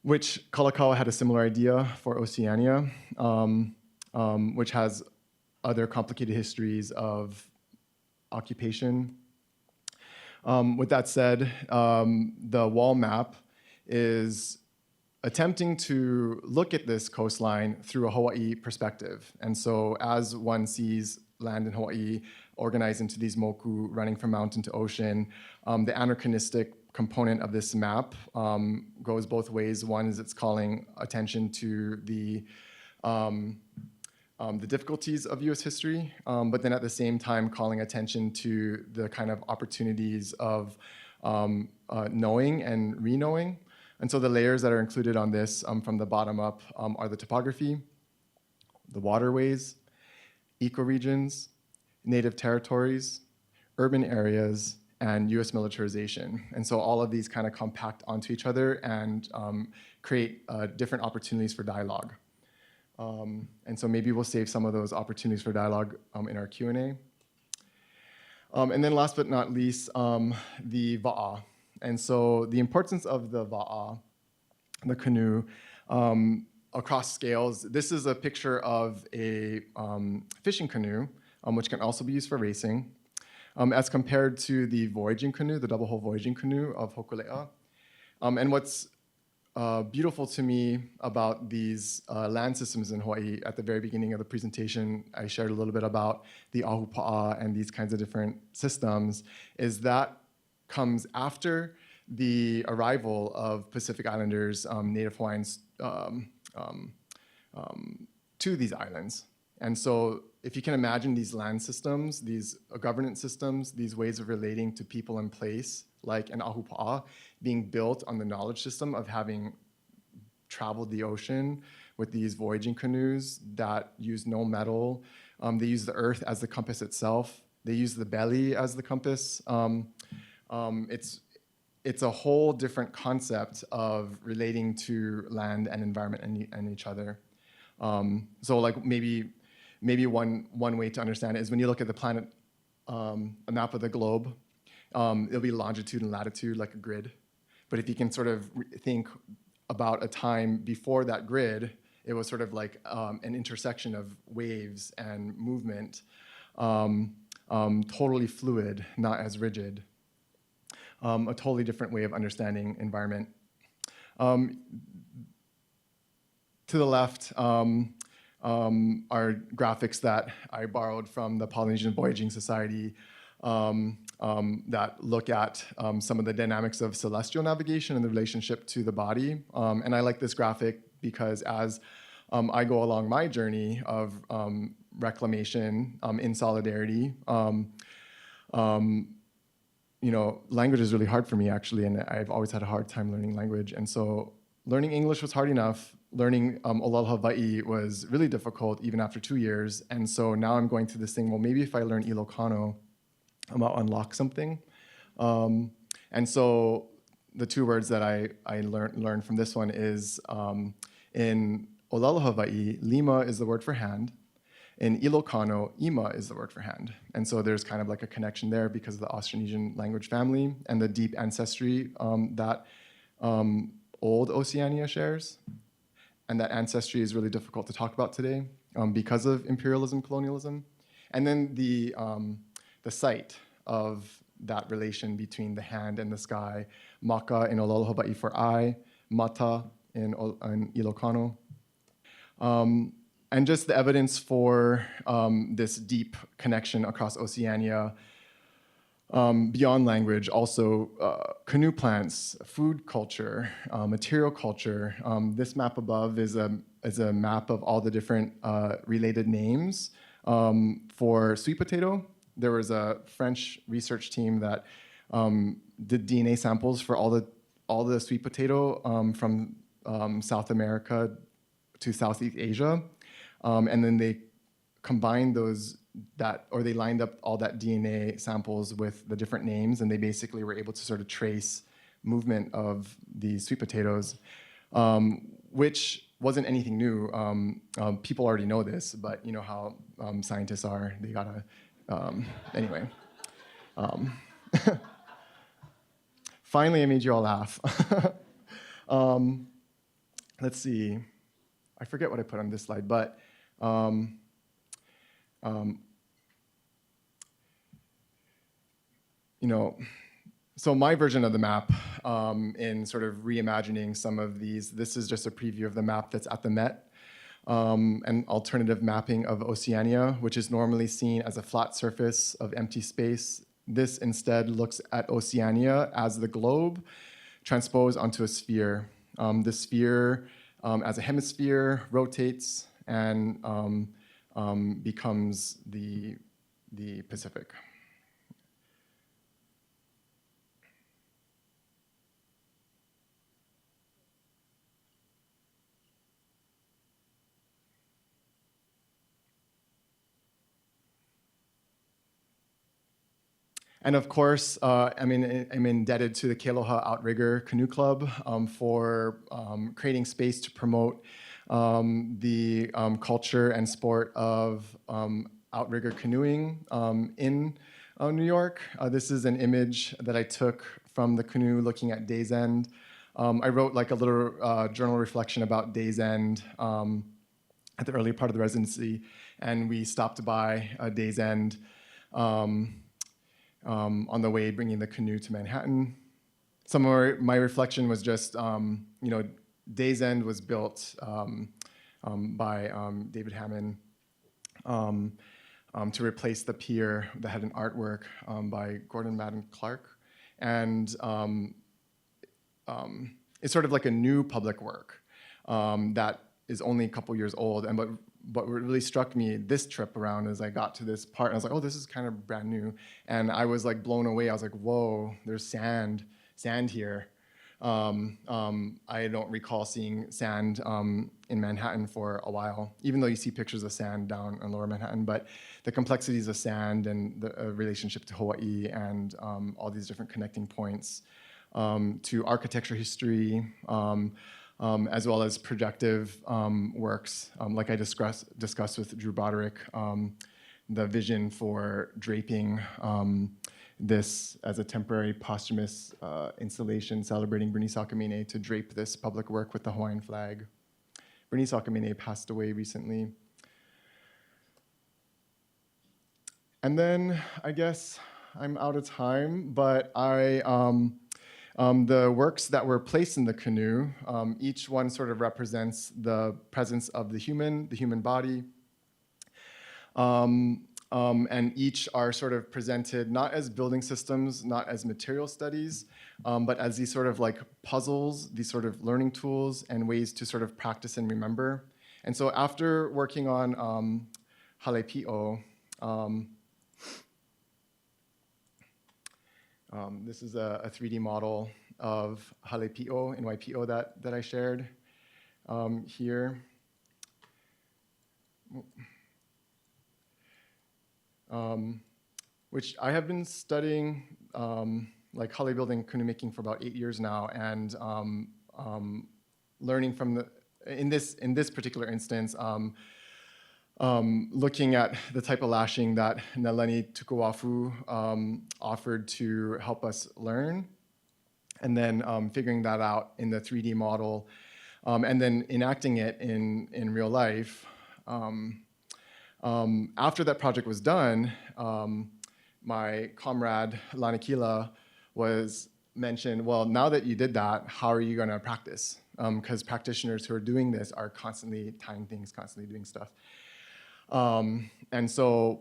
B: which Kalakaua had a similar idea for Oceania, which has other complicated histories of occupation. With that said, the wall map is attempting to look at this coastline through a Hawaii perspective. And so as one sees land in Hawaii organized into these moku running from mountain to ocean, the anachronistic component of this map goes both ways. One is it's calling attention to the difficulties of US history, but then at the same time calling attention to the kind of opportunities of knowing and re-knowing. And so the layers that are included on this from the bottom up are the topography, the waterways, ecoregions, native territories, urban areas, and US militarization. And so all of these kind of compact onto each other and create different opportunities for dialogue. And so maybe we'll save some of those opportunities for dialogue in our Q&A. And then last but not least, the va'a. And so the importance of the va'a, the canoe, across scales. This is a picture of a fishing canoe, which can also be used for racing, as compared to the voyaging canoe, the double hull voyaging canoe of Hokulea. And what's beautiful to me about these land systems in Hawaii, at the very beginning of the presentation, I shared a little bit about the ahupa'a and these kinds of different systems, is that comes after the arrival of Pacific Islanders, Native Hawaiians, to these islands. And so if you can imagine these land systems, these governance systems, these ways of relating to people and place, like an ahupa'a, being built on the knowledge system of having traveled the ocean with these voyaging canoes that use no metal. They use the earth as the compass itself. They use the belly as the compass. It's a whole different concept of relating to land and environment and each other. So like maybe one way to understand it is when you look at the planet, a map of the globe, it'll be longitude and latitude like a grid. But if you can sort of think about a time before that grid, it was sort of like an intersection of waves and movement, totally fluid, not as rigid. A totally different way of understanding environment. To the left are graphics that I borrowed from the Polynesian Voyaging Society that look at some of the dynamics of celestial navigation and the relationship to the body. And I like this graphic because as I go along my journey of reclamation in solidarity, language is really hard for me, actually, and I've always had a hard time learning language. And so learning English was hard enough. Learning Olal Hawaii was really difficult, even after 2 years. And so now I'm going through this thing, well, maybe if I learn Ilocano, I'll unlock something. And so the 2 words that I learned from this one is, in Olal Hawaii, lima is the word for hand. In Ilocano, ima is the word for hand. And so there's kind of like a connection there because of the Austronesian language family and the deep ancestry that old Oceania shares. And that ancestry is really difficult to talk about today because of imperialism, colonialism. And then the site of that relation between the hand and the sky, maka in Olal Hawaii for eye, mata in Ilocano. And just the evidence for this deep connection across Oceania beyond language, also canoe plants, food culture, material culture. This map above is a map of all the different related names for sweet potato. There was a French research team that did DNA samples for all the sweet potato from South America to Southeast Asia. And then they combined they lined up all that DNA samples with the different names, and they basically were able to sort of trace movement of these sweet potatoes, which wasn't anything new. People already know this, but you know how scientists are. They gotta, anyway. Finally, I made you all laugh. Let's see. I forget what I put on this slide, but so my version of the map in sort of reimagining some of these, this is just a preview of the map that's at the Met, an alternative mapping of Oceania, which is normally seen as a flat surface of empty space. This instead looks at Oceania as the globe transposed onto a sphere. The sphere as a hemisphere rotates and becomes the Pacific. And of course, I'm indebted to the Kealoha Outrigger Canoe Club for creating space to promote the culture and sport of outrigger canoeing in New York. This is an image that I took from the canoe looking at Day's End. I wrote like a little journal reflection about Day's End at the early part of the residency, and we stopped by Day's End on the way bringing the canoe to Manhattan. Some of my reflection was just, Day's End was built by David Hammond to replace the pier that had an artwork by Gordon Madden Clark. And it's sort of like a new public work that is only a couple years old. And but what really struck me this trip around as I got to this part, I was like, oh, this is kind of brand new. And I was like blown away. I was like, whoa, there's sand here. I don't recall seeing sand in Manhattan for a while, even though you see pictures of sand down in lower Manhattan. But the complexities of sand and the relationship to Hawaii and all these different connecting points to architecture history, as well as projective works, like I discussed with Drew Broderick, the vision for draping this as a temporary posthumous installation celebrating Bernice Akamine to drape this public work with the Hawaiian flag. Bernice Akamine passed away recently. And then I guess I'm out of time, but I The works that were placed in the canoe, each one sort of represents the presence of the human body, and each are sort of presented not as building systems, not as material studies, but as these sort of like puzzles, these sort of learning tools and ways to sort of practice and remember. And so after working on Halepi'o, this is a 3D model of Halepi'o, NYPO that I shared here. Which I have been studying like Hale building canoe making for about 8 years now, and learning from in this particular instance, looking at the type of lashing that Naleni Tukuwafu offered to help us learn, and then figuring that out in the 3D model, and then enacting it in real life. After that project was done, my comrade Lanakila was mentioned, well, now that you did that, how are you going to practice? Because practitioners who are doing this are constantly tying things, constantly doing stuff. And so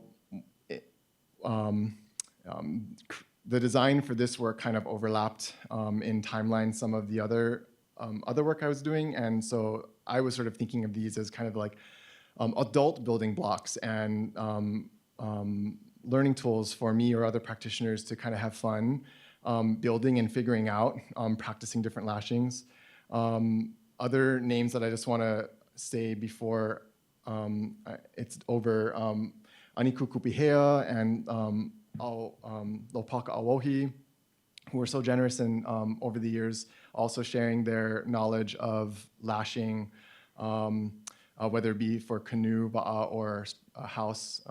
B: the design for this work kind of overlapped in timeline some of the other work I was doing. And so I was sort of thinking of these as kind of like adult building blocks and learning tools for me or other practitioners to kind of have fun building and figuring out, practicing different lashings. Other names that I just want to say before it's over, Aniku Kupihea and Lopaka Awohi, who were so generous and over the years also sharing their knowledge of lashing, whether it be for canoe, ba'a, or house,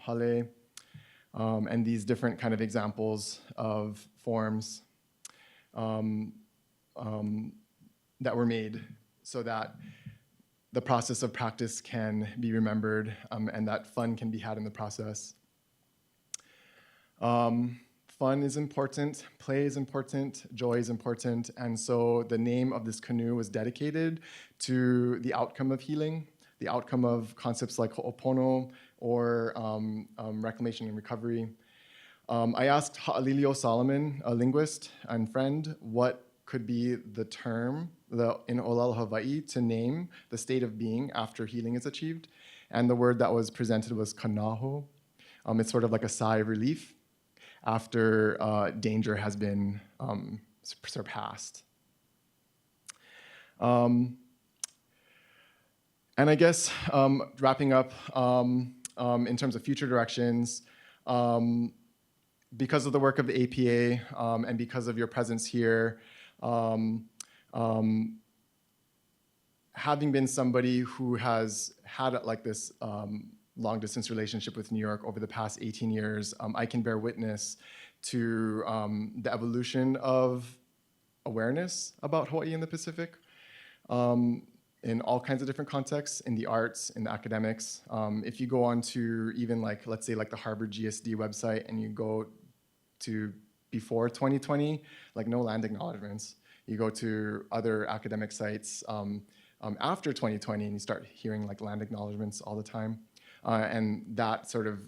B: hale, and these different kind of examples of forms that were made so that the process of practice can be remembered and that fun can be had in the process. Fun is important, play is important, joy is important, and so the name of this canoe was dedicated to the outcome of healing, the outcome of concepts like ho'opono or reclamation and recovery. I asked Ha'alilio Solomon, a linguist and friend, what could be the term in Olelo Hawaii to name the state of being after healing is achieved, and the word that was presented was kanaho. It's sort of like a sigh of relief after danger has been surpassed. And I guess wrapping up in terms of future directions, because of the work of the APA and because of your presence here, having been somebody who has had like this long distance relationship with New York over the past 18 years, I can bear witness to the evolution of awareness about Hawaii and the Pacific in all kinds of different contexts, in the arts, in the academics. If you go on to even like, let's say like the Harvard GSD website and you go to before 2020, like no land acknowledgements. You go to other academic sites after 2020 and you start hearing like land acknowledgements all the time. And that sort of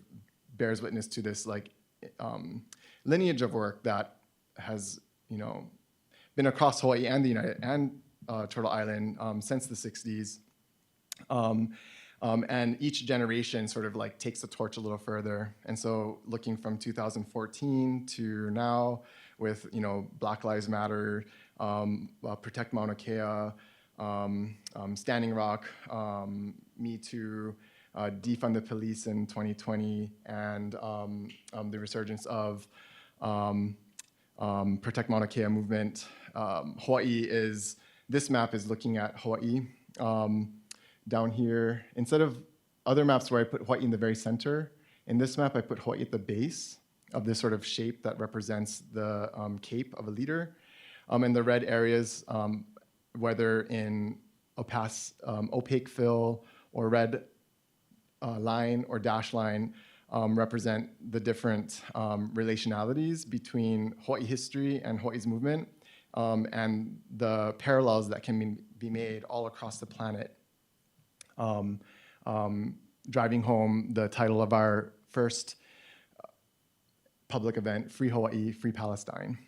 B: bears witness to this like lineage of work that has, you know, been across Hawaii and the United and Turtle Island since the 60s. And each generation sort of like takes the torch a little further. And so looking from 2014 to now with, you know, Black Lives Matter, Protect Mauna Kea, Standing Rock, Me Too, Defund the Police in 2020, and the resurgence of Protect Mauna Kea movement. Hawaii is, this map is looking at Hawaii. Down here, instead of other maps where I put Hawaii in the very center, in this map I put Hawaii at the base of this sort of shape that represents the cape of a leader. And the red areas, whether in opaque fill or red line or dash line, represent the different relationalities between Hawaii history and Hawaii's movement. and the parallels that can be made all across the planet. Driving home the title of our first public event, Free Hawaii, Free Palestine.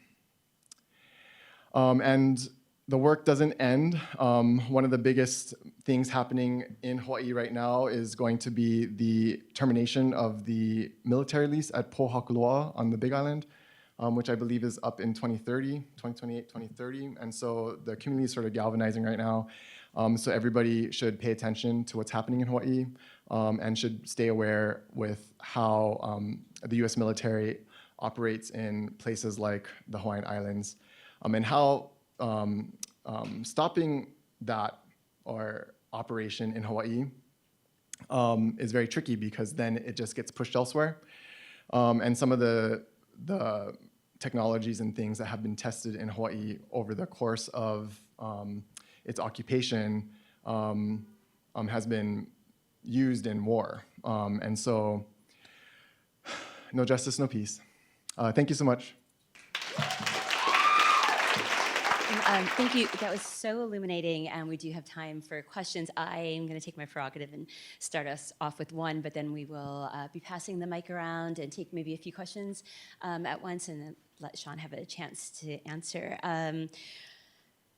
B: And the work doesn't end. One of the biggest things happening in Hawaii right now is going to be the termination of the military lease at Pohakuloa on the Big Island, which I believe is up in 2028, 2030. And so the community is sort of galvanizing right now. So everybody should pay attention to what's happening in Hawaii and should stay aware with how the US military operates in places like the Hawaiian Islands and how stopping that or operation in Hawaii is very tricky because then it just gets pushed elsewhere. And some of the technologies and things that have been tested in Hawaii over the course of its occupation has been used in war. And so, no justice, no peace. Thank you so much.
A: Thank you. That was so illuminating, and we do have time for questions. I am going to take my prerogative and start us off with one, but then we will be passing the mic around and take maybe a few questions at once, and then let Sean have a chance to answer.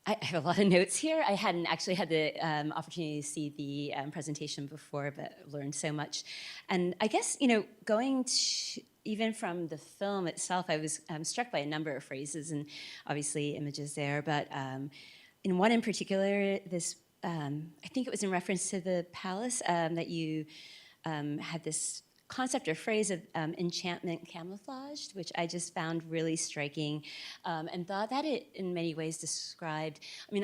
A: I have a lot of notes here. I hadn't actually had the opportunity to see the presentation before, but learned so much. And I guess, going to, even from the film itself, I was struck by a number of phrases and obviously images there. But in one in particular, this, I think it was in reference to the palace, that you had this concept or phrase of enchantment camouflaged, which I just found really striking, and thought that it in many ways described,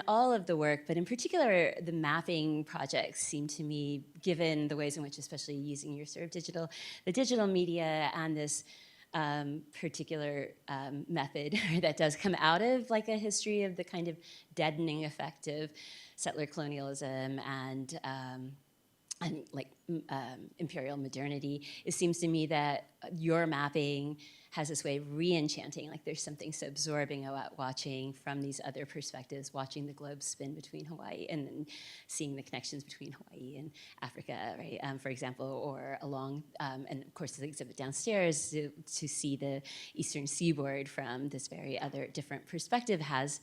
A: all of the work, but in particular the mapping projects seemed to me, given the ways in which, especially using your sort of the digital media and this particular method that does come out of like a history of the kind of deadening effect of settler colonialism and like imperial modernity. It seems to me that your mapping has this way of re-enchanting, like there's something so absorbing about watching from these other perspectives, watching the globe spin between Hawaii and then seeing the connections between Hawaii and Africa, right? For example, or along, and of course the exhibit downstairs to see the eastern seaboard from this very other different perspective has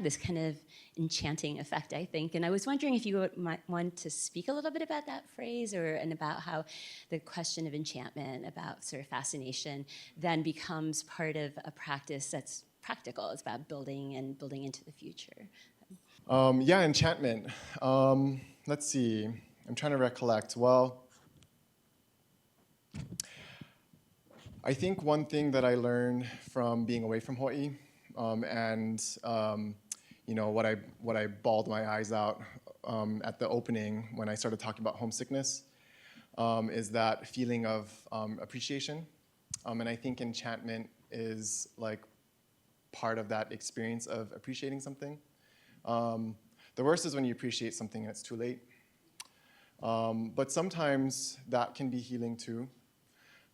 A: this kind of enchanting effect, I think. And I was wondering if you might want to speak a little bit about that phrase and about how the question of enchantment, about sort of fascination, then becomes part of a practice that's practical. It's about building into the future.
B: Enchantment. Let's see. I'm trying to recollect. Well, I think one thing that I learned from being away from Hawaii what I bawled my eyes out at the opening when I started talking about homesickness is that feeling of appreciation. And I think enchantment is like part of that experience of appreciating something. The worst is when you appreciate something and it's too late. But sometimes that can be healing too.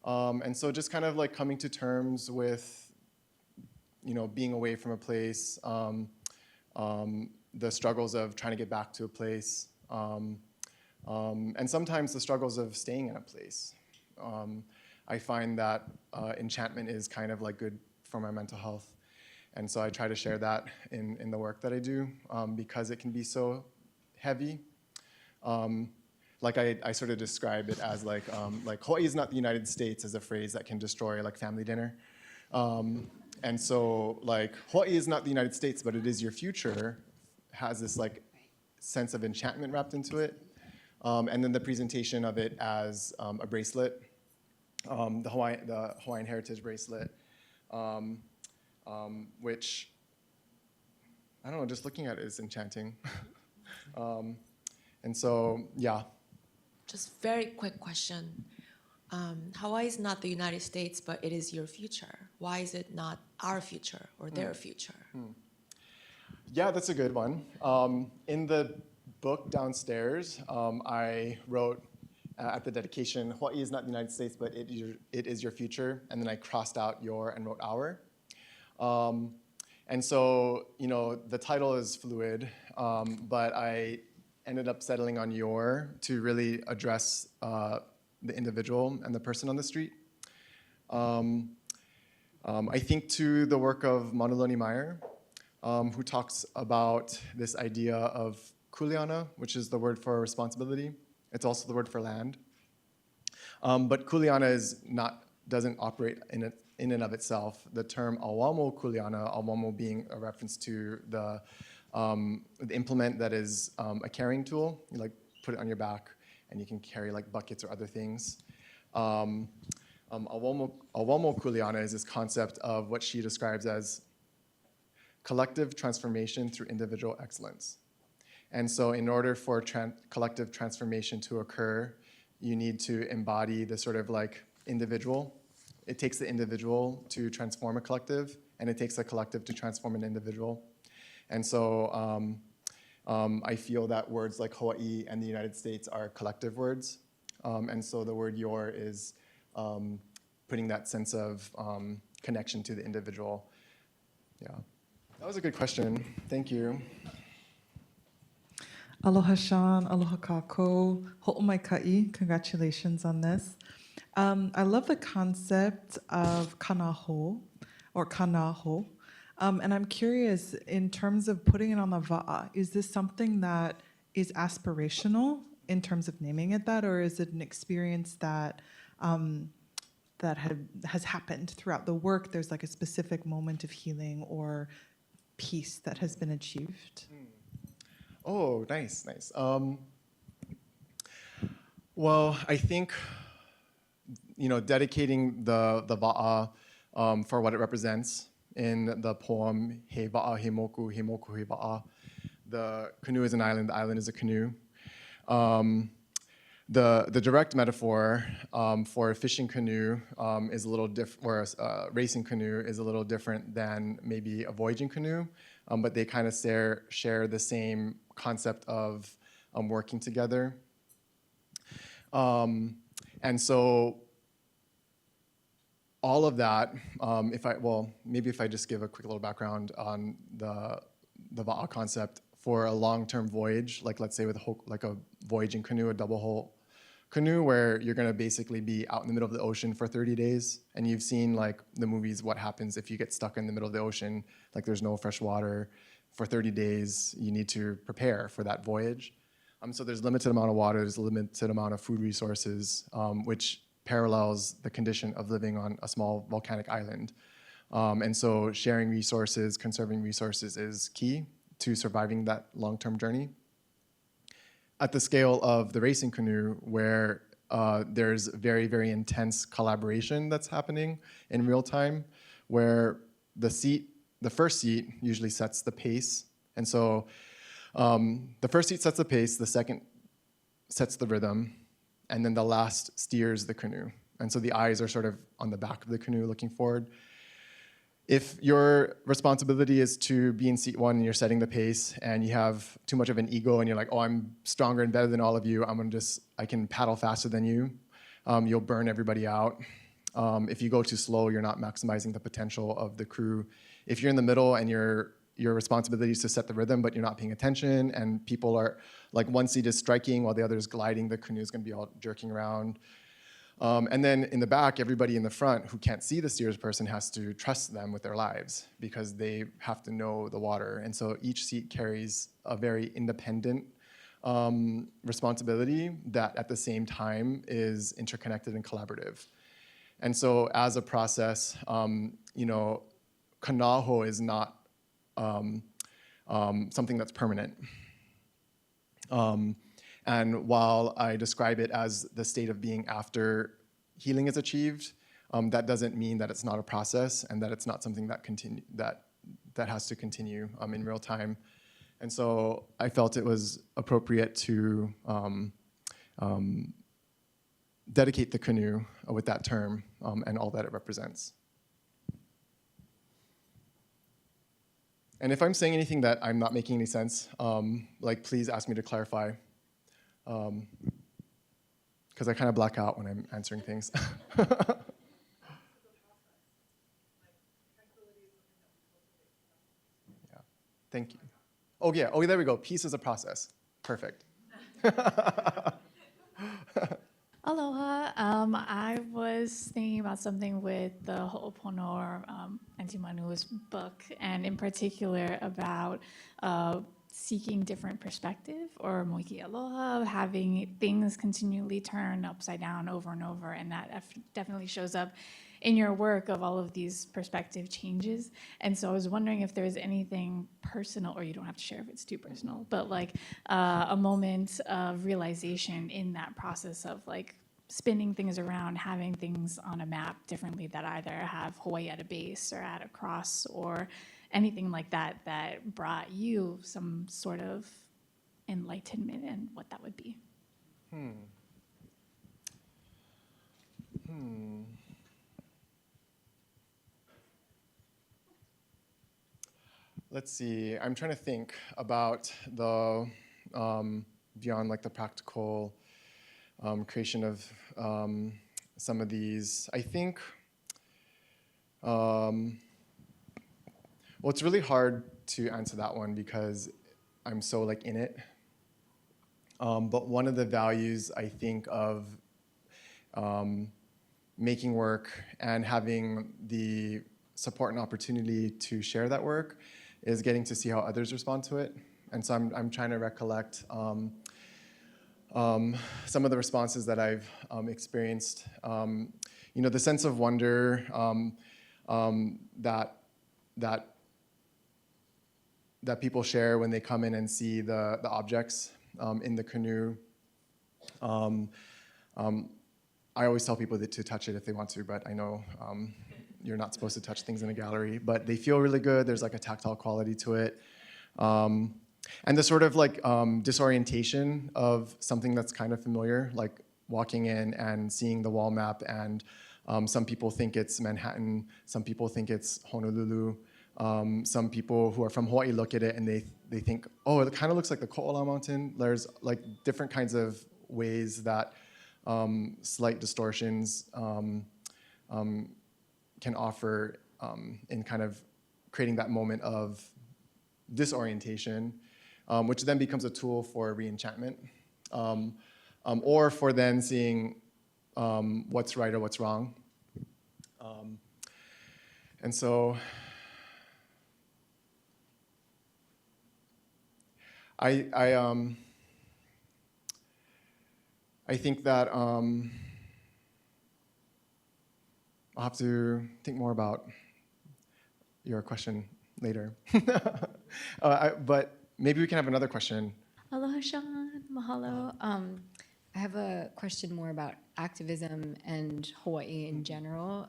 B: And so just kind of like coming to terms with being away from a place, the struggles of trying to get back to a place, and sometimes the struggles of staying in a place. I find that enchantment is kind of like good for my mental health. And so I try to share that in the work that I do because it can be so heavy. Like I sort of describe it as like Hawaii is not the United States as a phrase that can destroy like family dinner. And so, like, Hawaii is not the United States, but it is your future, has this, like, sense of enchantment wrapped into it. And then the presentation of it as a bracelet, the Hawaiian Heritage bracelet, which, I don't know, just looking at it is enchanting. And so, yeah.
E: Just very quick question. Hawaii is not the United States, but it is your future. Why is it not our future or their future?
B: Yeah, that's a good one. In the book downstairs, I wrote at the dedication, Hawaii is not the United States, but it is your future. And then I crossed out your and wrote our. And so, the title is fluid, but I ended up settling on your to really address the individual and the person on the street. I think to the work of Manuloni Meyer, who talks about this idea of kuleana, which is the word for responsibility. It's also the word for land. But kuleana doesn't operate in and of itself. The term awamo kuleana, awamo being a reference to the implement that is a carrying tool. You like put it on your back, and you can carry like buckets or other things. Awamo kuleana is this concept of what she describes as collective transformation through individual excellence. And so in order for collective transformation to occur, you need to embody the sort of like individual. It takes the individual to transform a collective, and it takes a collective to transform an individual. And so I feel that words like Hawaii and the United States are collective words. And so the word your is putting that sense of connection to the individual. Yeah. That was a good question. Thank you.
F: Aloha Sean, aloha kako, ho'omaikai, congratulations on this. I love the concept of kanaho, or kanaho. And I'm curious, in terms of putting it on the va'a, is this something that is aspirational in terms of naming it that, or is it an experience that has happened throughout the work? There's like a specific moment of healing or peace that has been achieved?
B: Oh, nice. Well, I think, dedicating the va'a for what it represents in the poem He Va'a He Moku He Moku He Va'a. The canoe is an island, the island is a canoe. The direct metaphor for a fishing canoe is a little different, or a racing canoe is a little different than maybe a voyaging canoe, but they kind of share the same concept of working together. And so all of that, if I just give a quick little background on the va'a concept for a long-term voyage, like let's say with a voyaging canoe, a double hull canoe, where you're going to basically be out in the middle of the ocean for 30 days. And you've seen like the movies, what happens if you get stuck in the middle of the ocean, like there's no fresh water for 30 days, you need to prepare for that voyage. So there's limited amount of water, there's a limited amount of food resources, which parallels the condition of living on a small volcanic island. And so sharing resources, conserving resources is key to surviving that long-term journey. At the scale of the racing canoe, where there's very, very intense collaboration that's happening in real time, where the first seat usually sets the pace. And so the first seat sets the pace, the second sets the rhythm, and then the last steers the canoe. And so the eyes are sort of on the back of the canoe looking forward. If your responsibility is to be in seat one and you're setting the pace and you have too much of an ego and you're like, oh, I'm stronger and better than all of you, I can paddle faster than you, you'll burn everybody out. If you go too slow, you're not maximizing the potential of the crew. If you're in the middle and your responsibility is to set the rhythm, but you're not paying attention and people are, like one seat is striking while the other is gliding, the canoe is gonna be all jerking around. And then in the back, everybody in the front who can't see the steers person has to trust them with their lives because they have to know the water. And so each seat carries a very independent responsibility that at the same time is interconnected and collaborative. And so as a process, kanaho is not something that's permanent. And while I describe it as the state of being after healing is achieved, that doesn't mean that it's not a process and that it's not something that has to continue in real time. And so I felt it was appropriate to dedicate the canoe with that term and all that it represents. And if I'm saying anything that I'm not making any sense, please ask me to clarify. Because I kind of black out when I'm answering things. Thank you. Oh, yeah. Oh, there we go. Peace is a process. Perfect.
G: Aloha. I was thinking about something with the Ho'opono or Auntie Manu's book, and in particular about seeking different perspective or moiki aloha, having things continually turn upside down over and over, and that definitely shows up in your work of all of these perspective changes. And so I was wondering if there's anything personal, or you don't have to share if it's too personal, but like a moment of realization in that process of like spinning things around, having things on a map differently that either have Hawaii at a base or at a cross or anything like that that brought you some sort of enlightenment and what that would be.
B: Let's see. I'm trying to think about the beyond like the practical creation of some of these. I think. Well, it's really hard to answer that one because I'm so like in it. But one of the values I think of making work and having the support and opportunity to share that work is getting to see how others respond to it. And so I'm trying to recollect some of the responses that I've experienced. The sense of wonder that people share when they come in and see the objects in the canoe. I always tell people to touch it if they want to, but I know you're not supposed to touch things in a gallery, but they feel really good. There's like a tactile quality to it. And the sort of like disorientation of something that's kind of familiar, like walking in and seeing the wall map, and some people think it's Manhattan, some people think it's Honolulu, some people who are from Hawaii look at it and they think, oh, it kind of looks like the Ko'ola Mountain. There's like different kinds of ways that slight distortions can offer in kind of creating that moment of disorientation, which then becomes a tool for re-enchantment, or for then seeing what's right or what's wrong. And so I think that I'll have to think more about your question later. But maybe we can have another question.
H: Aloha, Sean. Mahalo. I have a question more about activism and Hawaii in general.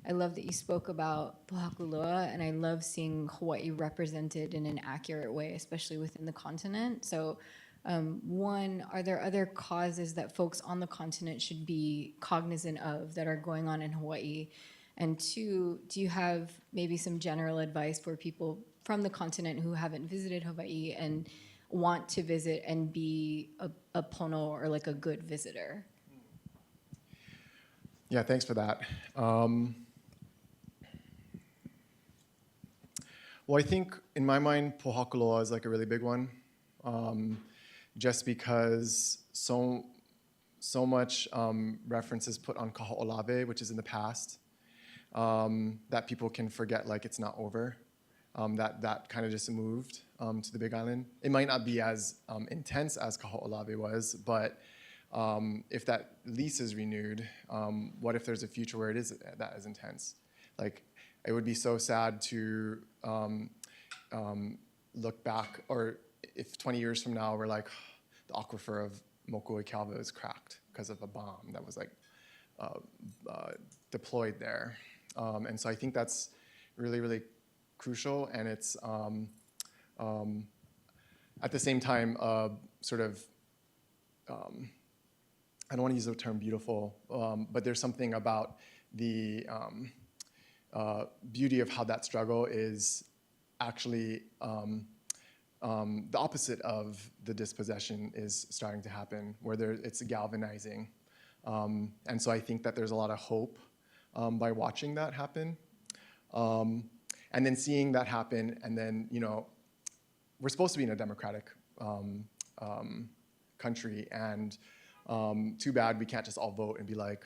H: I love that you spoke about Pohakuloa, and I love seeing Hawaii represented in an accurate way, especially within the continent. So, one, are there other causes that folks on the continent should be cognizant of that are going on in Hawaii? And two, do you have maybe some general advice for people from the continent who haven't visited Hawaii and want to visit and be a pono or like a good visitor?
B: Yeah, thanks for that. Well, I think in my mind, Pohakuloa is like a really big one, just because so much reference is put on Kaho'olawe, which is in the past, that people can forget like it's not over. That kind of just moved to the Big Island. It might not be as intense as Kaho'olawe was, but if that lease is renewed, what if there's a future where it is that as intense? Like, it would be so sad to look back, or if 20 years from now we're like, the aquifer of Mokuoikalva is cracked because of a bomb that was like deployed there. And so I think that's really, really crucial, and it's at the same time sort of, I don't want to use the term beautiful, but there's something about the beauty of how that struggle is actually the opposite of the dispossession is starting to happen, where it's galvanizing. And so I think that there's a lot of hope by watching that happen. And then seeing that happen, and then, we're supposed to be in a democratic country, and too bad we can't just all vote and be like,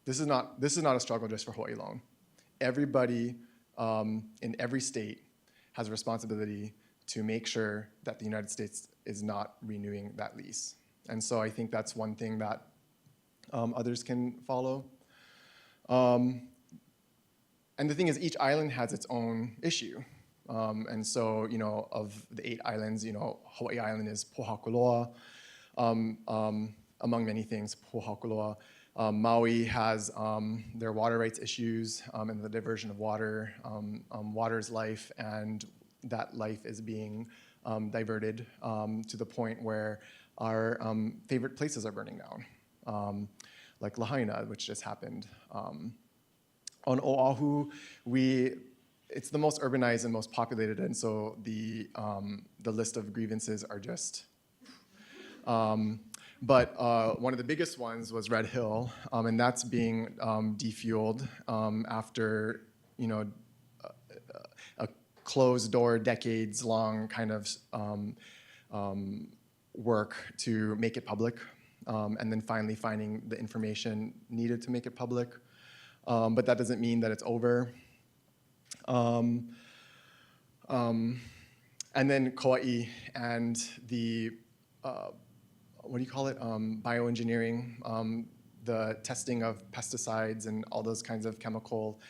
B: this is not a struggle just for Hawaii alone. Everybody in every state has a responsibility to make sure that the United States is not renewing that lease. And so I think that's one thing that others can follow. And the thing is, each island has its own issue. And so, of the 8 islands, Hawaii Island is Pohakuloa, among many things, Pohakuloa. Maui has their water rights issues and the diversion of water. Water is life, and that life is being diverted to the point where our favorite places are burning down, like Lahaina, which just happened. On Oahu, it's the most urbanized and most populated, and so the list of grievances are just. But one of the biggest ones was Red Hill, and that's being defueled after a closed-door, decades-long kind of work to make it public, and then finally finding the information needed to make it public. But that doesn't mean that it's over. And then Kauai and the, what do you call it, bioengineering, the testing of pesticides and all those kinds of chemical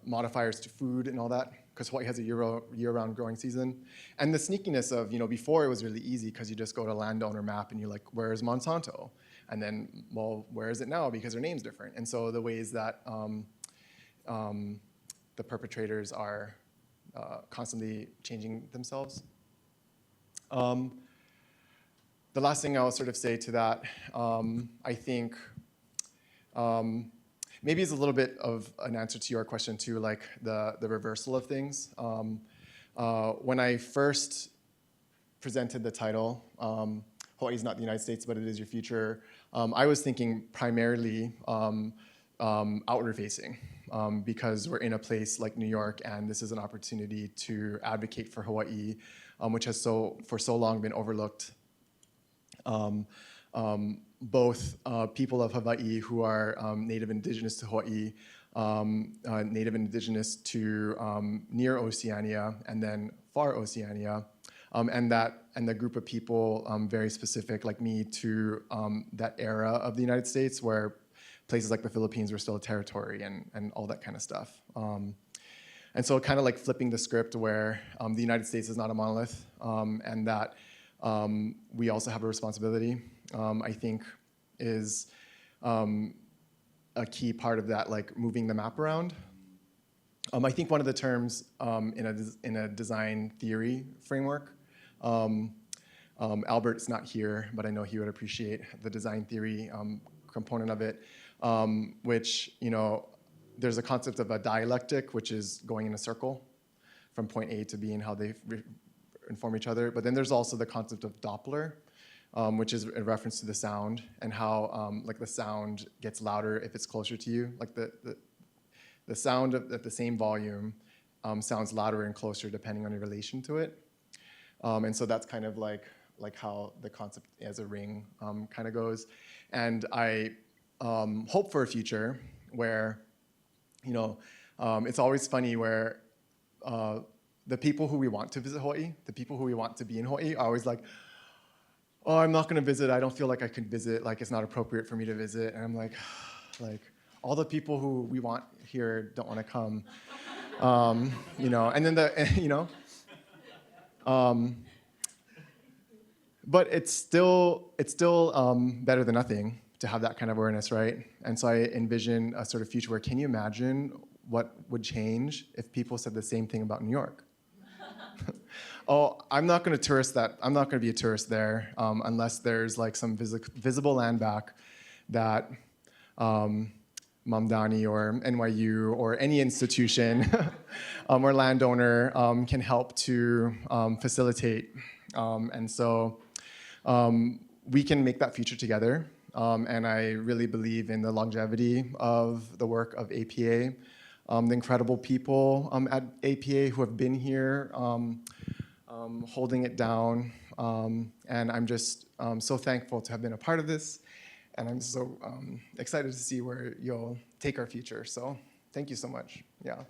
B: modifiers to food and all that, because Hawaii has a year-round growing season. And the sneakiness of, before it was really easy because you just go to landowner map and you're like, where's Monsanto? And then, well, where is it now? Because their name's different. And so the ways that the perpetrators are constantly changing themselves. The last thing I'll sort of say to that, I think, maybe is a little bit of an answer to your question too, like the reversal of things. When I first presented the title, Hawaii is not the United States, but it is your future, I was thinking primarily outward facing, because we're in a place like New York, and this is an opportunity to advocate for Hawaii, which has for so long been overlooked. Both people of Hawaii who are native indigenous to Hawaii, native indigenous to near Oceania, and then far Oceania, and the group of people very specific like me to that era of the United States where places like the Philippines were still a territory and all that kind of stuff. And so kind of like flipping the script where the United States is not a monolith, and that we also have a responsibility, I think is a key part of that, like moving the map around. I think one of the terms in a design theory framework, Albert's not here, but I know he would appreciate the design theory component of it, which, there's a concept of a dialectic, which is going in a circle from point A to B and how they inform each other. But then there's also the concept of Doppler, which is a reference to the sound and how like the sound gets louder if it's closer to you. Like the sound at the same volume sounds louder and closer depending on your relation to it. And so that's kind of like how the concept as a ring kind of goes. And I hope for a future where, it's always funny where the people who we want to visit Hawaii, the people who we want to be in Hawaii are always like, oh, I'm not going to visit. I don't feel like I could visit. Like, it's not appropriate for me to visit. And I'm like, all the people who we want here don't want to come. And then but it's still better than nothing to have that kind of awareness, right? And so I envision a sort of future where, can you imagine what would change if people said the same thing about New York? Oh, I'm not going to tourist that. I'm not going to be a tourist there unless there's like some visible land back that Mamdani or NYU or any institution or landowner can help to facilitate. And so we can make that future together. And I really believe in the longevity of the work of APA. the incredible people at APA who have been here holding it down. And I'm just so thankful to have been a part of this. And I'm so excited to see where you'll take our future. So thank you so much. Yeah.